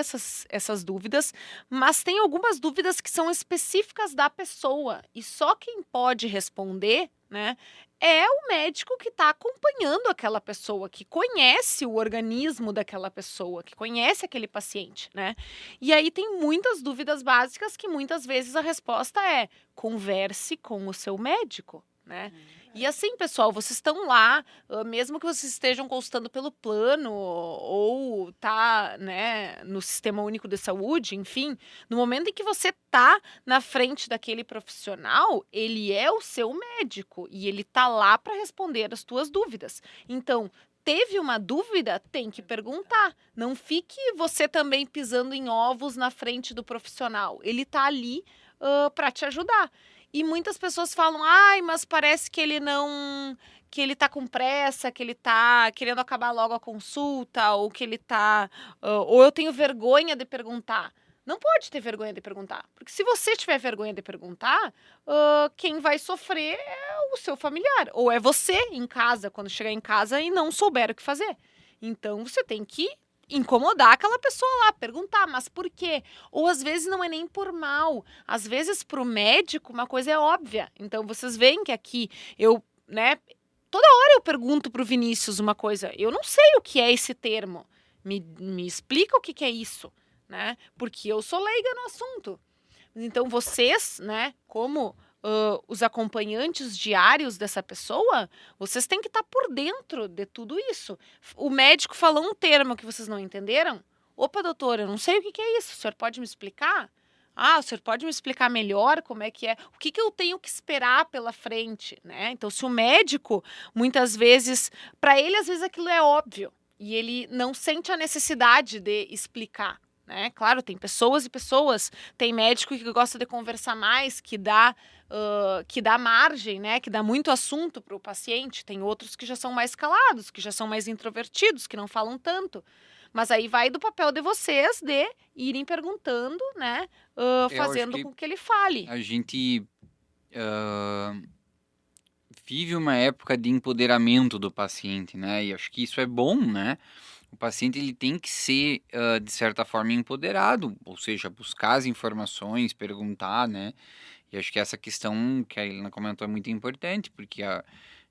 essas dúvidas, mas tem algumas dúvidas que são específicas da pessoa e só quem pode responder, né, é o médico que está acompanhando aquela pessoa, que conhece o organismo daquela pessoa, que conhece aquele paciente, né? E aí tem muitas dúvidas básicas que muitas vezes a resposta é: converse com o seu médico, né? E assim, pessoal, vocês estão lá, mesmo que vocês estejam consultando pelo plano ou tá, né, no Sistema Único de Saúde, enfim, no momento em que você tá na frente daquele profissional, ele é o seu médico e ele tá lá para responder as tuas dúvidas. Então, teve uma dúvida, tem que perguntar. Não fique você também pisando em ovos na frente do profissional. Ele tá ali para te ajudar. E muitas pessoas falam, mas parece que ele não... que ele tá com pressa, que ele tá querendo acabar logo a consulta, ou que ele tá... ou eu tenho vergonha de perguntar. Não pode ter vergonha de perguntar. Porque se você tiver vergonha de perguntar, quem vai sofrer é o seu familiar. Ou é você em casa, quando chegar em casa e não souber o que fazer. Então, você tem que incomodar aquela pessoa lá, perguntar, mas por quê? Ou às vezes não é nem por mal, às vezes para o médico uma coisa é óbvia. Então vocês veem que aqui eu, né, toda hora eu pergunto para o Vinícius uma coisa, eu não sei o que é esse termo, me explica o que é isso, né? Porque eu sou leiga no assunto. Então vocês, né, como os acompanhantes diários dessa pessoa, vocês têm que estar por dentro de tudo isso. O médico falou um termo que vocês não entenderam? Opa, doutora, eu não sei o que é isso. O senhor pode me explicar? O senhor pode me explicar melhor como é que é? O que eu tenho que esperar pela frente, né? Então, se o médico, muitas vezes, para ele, às vezes aquilo é óbvio. E ele não sente a necessidade de explicar. Né? Claro, tem pessoas e pessoas, tem médico que gosta de conversar mais, que dá margem, né? Que dá muito assunto para o paciente, tem outros que já são mais calados, que já são mais introvertidos, que não falam tanto. Mas aí vai do papel de vocês de irem perguntando, né? Fazendo com que ele fale. A gente vive uma época de empoderamento do paciente, né? E acho que isso é bom, né? o paciente ele tem que ser, de certa forma, empoderado, ou seja, buscar as informações, perguntar, né? E acho que essa questão que a Helena comentou é muito importante, porque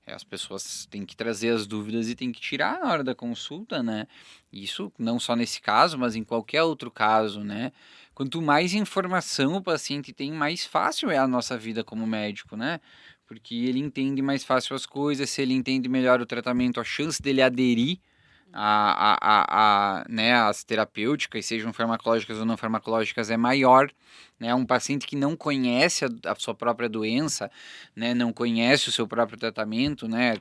as pessoas têm que trazer as dúvidas e têm que tirar na hora da consulta, né? Isso não só nesse caso, mas em qualquer outro caso, né? Quanto mais informação o paciente tem, mais fácil é a nossa vida como médico, né? Porque ele entende mais fácil as coisas, se ele entende melhor o tratamento, a chance dele aderir né, as terapêuticas, sejam farmacológicas ou não farmacológicas, é maior, né? Um paciente que não conhece a sua própria doença, né, não conhece o seu próprio tratamento, né,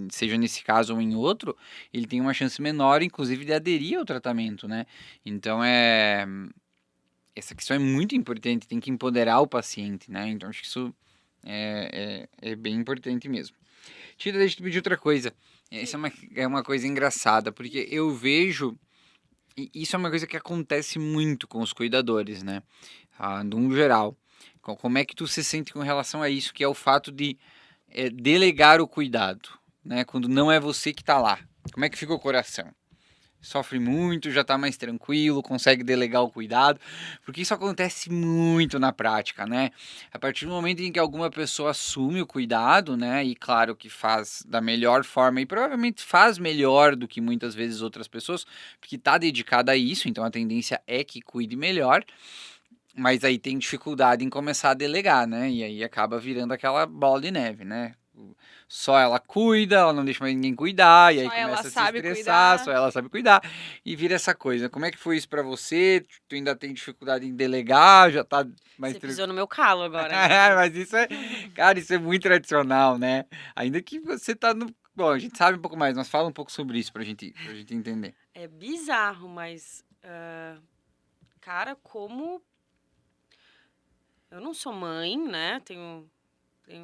seja nesse caso ou em outro, ele tem uma chance menor, inclusive, de aderir ao tratamento, né? Então, essa questão é muito importante, tem que empoderar o paciente, né? Então, acho que isso é bem importante mesmo. Tita, deixa eu te pedir outra coisa. Isso é uma coisa engraçada, porque eu vejo. E isso é uma coisa que acontece muito com os cuidadores, né? No geral. Como é que tu se sente com relação a isso, que é o fato de delegar o cuidado, né? Quando não é você que tá lá. Como é que fica o coração? Sofre muito, já tá mais tranquilo, consegue delegar o cuidado, porque isso acontece muito na prática, né? A partir do momento em que alguma pessoa assume o cuidado, né, e claro que faz da melhor forma e provavelmente faz melhor do que muitas vezes outras pessoas, porque tá dedicada a isso, então a tendência é que cuide melhor, mas aí tem dificuldade em começar a delegar, né? E aí acaba virando aquela bola de neve, né? Só ela cuida, ela não deixa mais ninguém cuidar, e aí Só ela começa a se sabe estressar, cuidar. só ela sabe cuidar, e vira essa coisa. Como é que foi isso pra você? Tu ainda tem dificuldade em delegar, já tá mais Você tranquilo? pisou no meu calo agora, né? Mas isso cara, isso é muito tradicional, né? Ainda que você tá no... Bom, a gente sabe um pouco mais, mas fala um pouco sobre isso pra gente entender. É bizarro, mas, cara, como eu não sou mãe, né? Tenho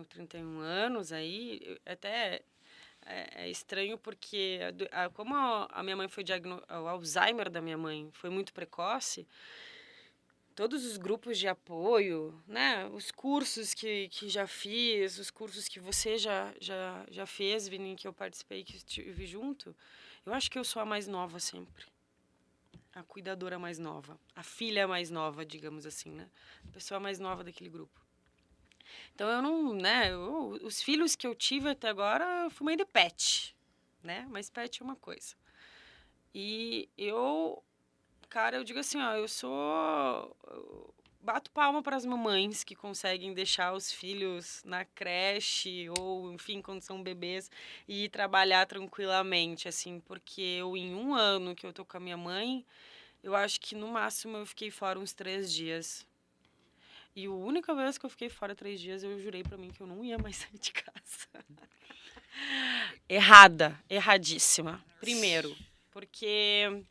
31 anos aí, até é estranho porque como a minha mãe foi o Alzheimer da minha mãe foi muito precoce, todos os grupos de apoio, né? Os cursos que já fiz, os cursos que você já fez, Vini, que eu participei, que estive junto, eu acho que eu sou a mais nova sempre. A cuidadora mais nova, a filha mais nova, digamos assim, né? A pessoa mais nova daquele grupo. Então eu não, né? Os filhos que eu tive até agora, eu fui mãe de pet, né? Mas pet é uma coisa. E cara, eu digo assim, ó, eu bato palma para as mamães que conseguem deixar os filhos na creche ou, enfim, quando são bebês e ir trabalhar tranquilamente, assim, porque em um ano que eu tô com a minha mãe, eu acho que no máximo eu fiquei fora uns 3 dias. E a única vez que eu fiquei fora 3 dias, eu jurei pra mim que eu não ia mais sair de casa. Erradíssima. Primeiro, porque,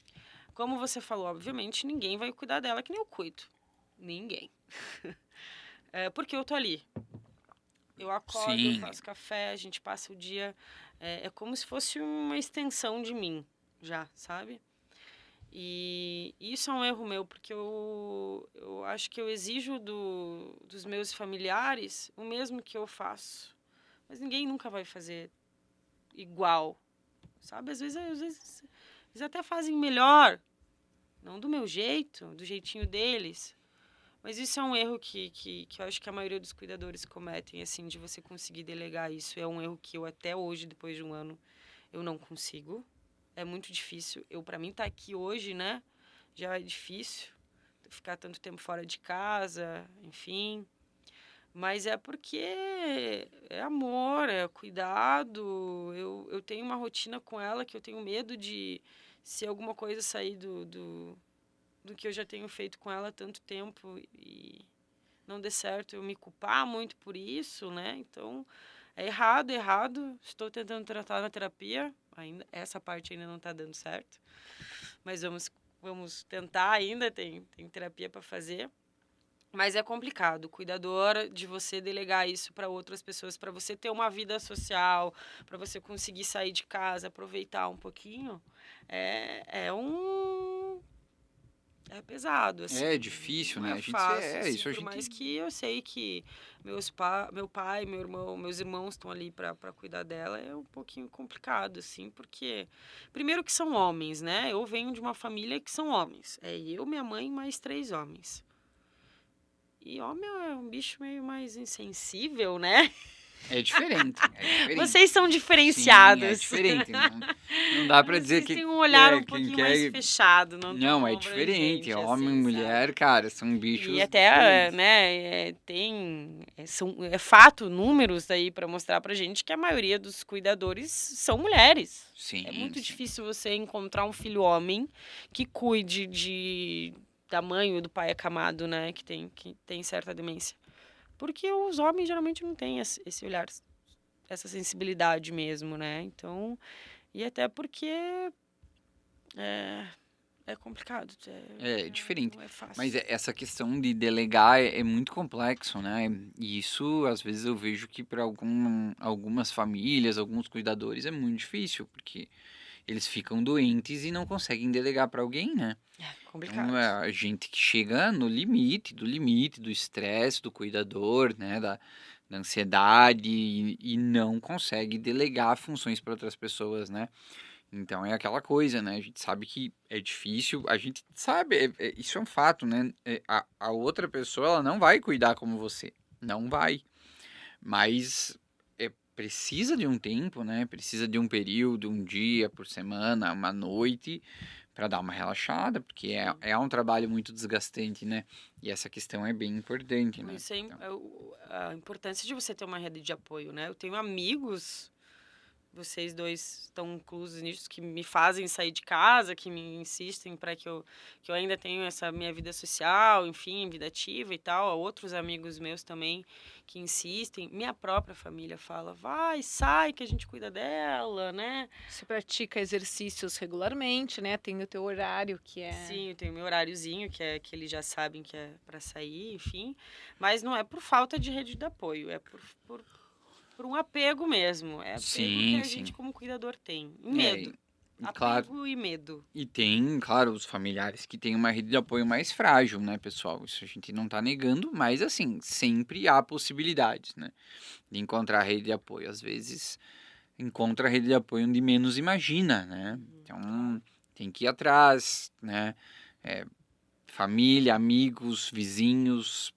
como você falou, obviamente ninguém vai cuidar dela que nem eu cuido. Ninguém. Porque eu tô ali. Eu acordo, eu Sim. faço café, a gente passa o dia. É como se fosse uma extensão de mim, já, sabe? E isso é um erro meu, porque eu acho que eu exijo dos meus familiares o mesmo que eu faço. Mas ninguém nunca vai fazer igual, sabe? Às vezes eles até fazem melhor, não do meu jeito, do jeitinho deles. Mas isso é um erro que eu acho que a maioria dos cuidadores cometem, assim, de você conseguir delegar isso. É um erro que eu até hoje, depois de um ano, eu não consigo. É muito difícil. Para mim, estar aqui hoje, né, já é difícil. Ficar tanto tempo fora de casa, enfim. Mas é porque é amor, é cuidado. Eu tenho uma rotina com ela que eu tenho medo de, se alguma coisa sair do que eu já tenho feito com ela há tanto tempo e não der certo, eu me culpar muito por isso, né? Então, é errado, errado. Estou tentando tratar na terapia. Essa parte ainda não está dando certo. Mas vamos tentar ainda, tem terapia para fazer. Mas é complicado, cuidadora, de você delegar isso para outras pessoas, para você ter uma vida social, para você conseguir sair de casa, aproveitar um pouquinho, é é pesado, assim. É difícil, Não né? é A gente fácil, assim, isso a por mais gente que eu sei que meu pai, meu irmão, meus irmãos estão ali para cuidar dela, é um pouquinho complicado, assim, porque primeiro que são homens, né? Eu venho de uma família que são homens. É eu, minha mãe, mais 3 homens. E homem é um bicho meio mais insensível, né? é diferente, é diferente. Vocês são Sim, é diferenciados. diferente. Não dá pra dizer Vocês que têm um olhar um quem pouquinho mais quer. fechado, não Não, tão é diferente. abrangente Homem e assim, sabe? mulher, cara, são E bichos até, diferentes. né, é fato, números aí para mostrar pra gente que a maioria dos cuidadores são mulheres. É Sim, muito sim. difícil você encontrar um filho homem que cuide da mãe ou do pai acamado, né, que tem certa demência. Porque os homens geralmente não têm esse olhar, essa sensibilidade mesmo, né? Então, e até porque é, é complicado, É diferente. não é Mas fácil. essa questão de delegar é muito complexo, né? E isso, às vezes, eu vejo que para algumas famílias, alguns cuidadores, é muito difícil, porque eles ficam doentes e não conseguem delegar para alguém, né? Então, Complicado. é a gente que chega no limite do estresse do cuidador, né? Da ansiedade e não consegue delegar funções para outras pessoas, né? Então é aquela coisa, né? A gente sabe que é difícil, a gente sabe, isso é um fato, né? A outra pessoa, ela não vai cuidar como você, não vai. Mas precisa de um tempo, né? Precisa de um período, um dia por semana, uma noite, para dar uma relaxada, porque é um trabalho muito desgastante, né? E essa questão é bem importante, Por né? isso Então, a importância de você ter uma rede de apoio, né? Eu tenho amigos, vocês dois estão inclusos nisso, que me fazem sair de casa, que me insistem para que eu ainda tenha essa minha vida social, enfim, vida ativa e tal. Há outros amigos meus também que insistem. Minha própria família fala, vai, sai, que a gente cuida dela, né? Você pratica exercícios regularmente, né? Tem o teu horário que é. Sim, eu tenho meu horáriozinho, que eles já sabem que é para sair, enfim. Mas não é por falta de rede de apoio, é por um apego mesmo. É apego que sim, a gente, sim. como cuidador, tem. E É, medo. e claro. Apego e medo. E tem, claro, os familiares que têm uma rede de apoio mais frágil, né, pessoal? Isso a gente não tá negando, mas assim, sempre há possibilidades, né, de encontrar rede de apoio. Às vezes, encontra a rede de apoio onde menos imagina, né? Então, tem que ir atrás, né? É, família, amigos, vizinhos,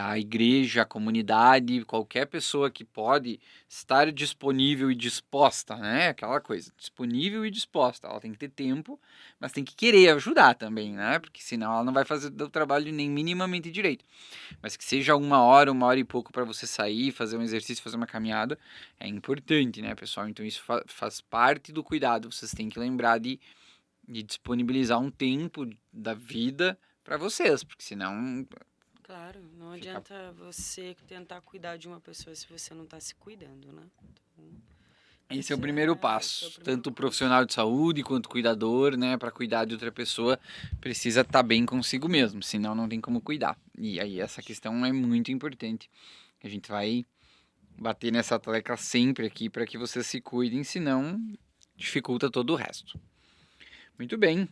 a igreja, a comunidade, qualquer pessoa que pode estar disponível e disposta, né? Aquela coisa, disponível e disposta. Ela tem que ter tempo, mas tem que querer ajudar também, né? Porque senão ela não vai fazer o trabalho nem minimamente direito. Mas que seja uma hora e pouco para você sair, fazer um exercício, fazer uma caminhada, é importante, né, pessoal? Então isso faz parte do cuidado. Vocês têm que lembrar de disponibilizar um tempo da vida para vocês, porque senão Claro, não fica. adianta você tentar cuidar de uma pessoa se você não está se cuidando, né? Então, Esse é o esse primeiro esse é o passo. primeiro Tanto o passo. profissional de saúde quanto o cuidador, né, para cuidar de outra pessoa, precisa estar bem consigo mesmo, senão não tem como cuidar. E aí essa questão é muito importante. A gente vai bater nessa tecla sempre aqui para que vocês se cuidem, senão dificulta todo o resto. Muito bem.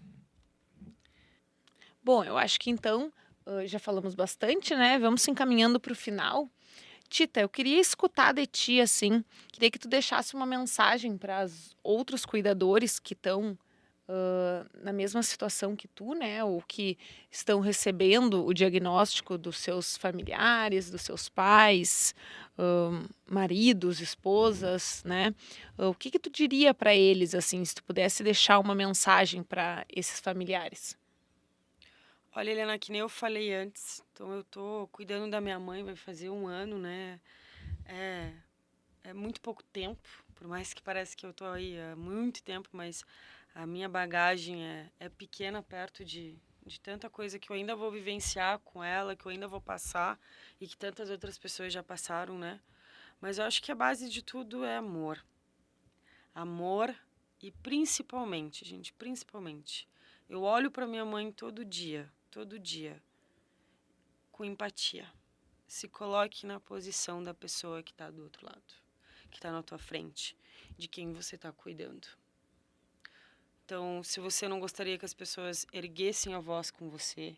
Bom, eu acho que então já falamos bastante, né? Vamos se encaminhando para o final. Tita, eu queria escutar de ti, assim, queria que tu deixasse uma mensagem para os outros cuidadores que estão na mesma situação que tu, né? Ou que estão recebendo o diagnóstico dos seus familiares, dos seus pais, maridos, esposas, né? O que que tu diria para eles, assim, se tu pudesse deixar uma mensagem para esses familiares? Olha, Helena, que nem eu falei antes, então eu tô cuidando da minha mãe, vai fazer 1 ano, né? É, é muito pouco tempo, por mais que pareça que eu tô aí há muito tempo, mas a minha bagagem é pequena perto de tanta coisa que eu ainda vou vivenciar com ela, que eu ainda vou passar e que tantas outras pessoas já passaram, né? Mas eu acho que a base de tudo é amor. Amor e principalmente, gente, principalmente, eu olho para minha mãe todo dia, com empatia. Se coloque na posição da pessoa que está do outro lado, que está na tua frente, de quem você está cuidando. Então, se você não gostaria que as pessoas erguessem a voz com você,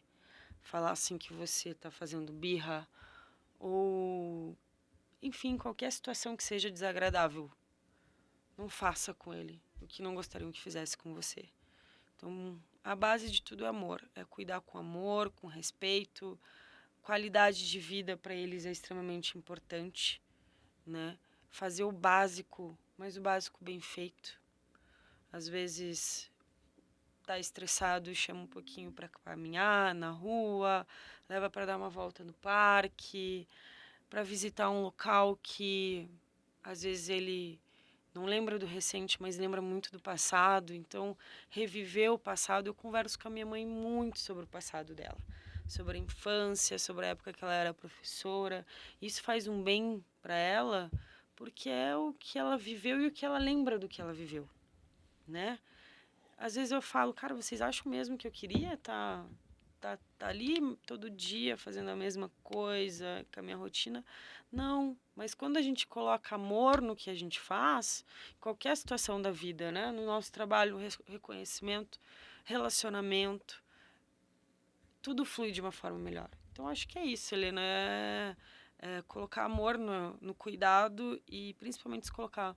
falassem que você está fazendo birra, ou, enfim, qualquer situação que seja desagradável, não faça com ele o que não gostariam que fizesse com você. Então, a base de tudo é amor. É cuidar com amor, com respeito. Qualidade de vida para eles é extremamente importante, né? Fazer o básico, mas o básico bem feito. Às vezes tá estressado, chama um pouquinho para caminhar na rua, leva para dar uma volta no parque, para visitar um local que às vezes ele não lembra do recente, mas lembra muito do passado. Então, reviver o passado. Eu converso com a minha mãe muito sobre o passado dela, sobre a infância, sobre a época que ela era professora. Isso faz um bem para ela, porque é o que ela viveu e o que ela lembra do que ela viveu, né? Às vezes eu falo, cara, vocês acham mesmo que eu queria tá ali todo dia fazendo a mesma coisa, com a minha rotina? Não, mas quando a gente coloca amor no que a gente faz, qualquer situação da vida, né? No nosso trabalho, reconhecimento, relacionamento, tudo flui de uma forma melhor. Então, acho que é isso, Helena, é colocar amor no cuidado e principalmente se colocar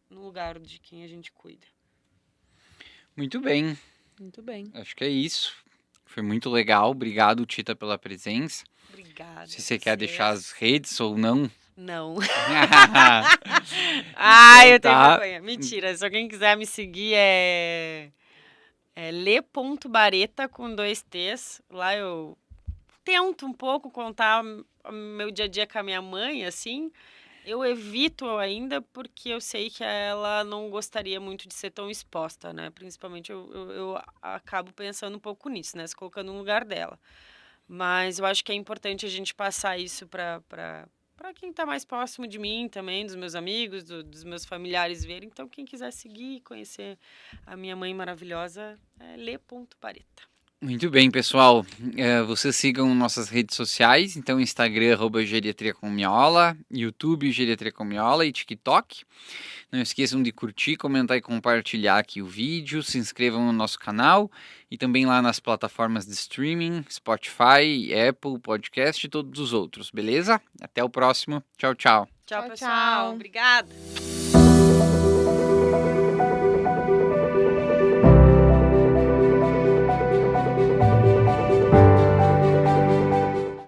no lugar de quem a gente cuida. Muito bem, Muito bem. acho que é isso. Foi muito legal, obrigado, Tita, pela presença. Obrigada. Se você quer deixar as redes ou não. Não. Ai, eu tenho Tá. vergonha. Mentira, se alguém quiser me seguir é le.bareta com 2 T's. Lá eu tento um pouco contar o meu dia a dia com a minha mãe, assim. Eu evito ainda porque eu sei que ela não gostaria muito de ser tão exposta, né? Principalmente eu acabo pensando um pouco nisso, né? Se colocando no lugar dela. Mas eu acho que é importante a gente passar isso para quem está mais próximo de mim também, dos meus amigos, dos meus familiares verem. Então, quem quiser seguir e conhecer a minha mãe maravilhosa, é le.bareta. Muito bem, pessoal. Vocês sigam nossas redes sociais, então Instagram, @geriatria com Miola, YouTube, Geriatria com Miola e TikTok. Não esqueçam de curtir, comentar e compartilhar aqui o vídeo, se inscrevam no nosso canal e também lá nas plataformas de streaming, Spotify, Apple, Podcast e todos os outros, beleza? Até o próximo. Tchau, tchau. Tchau, Tchau, pessoal. tchau. Obrigada.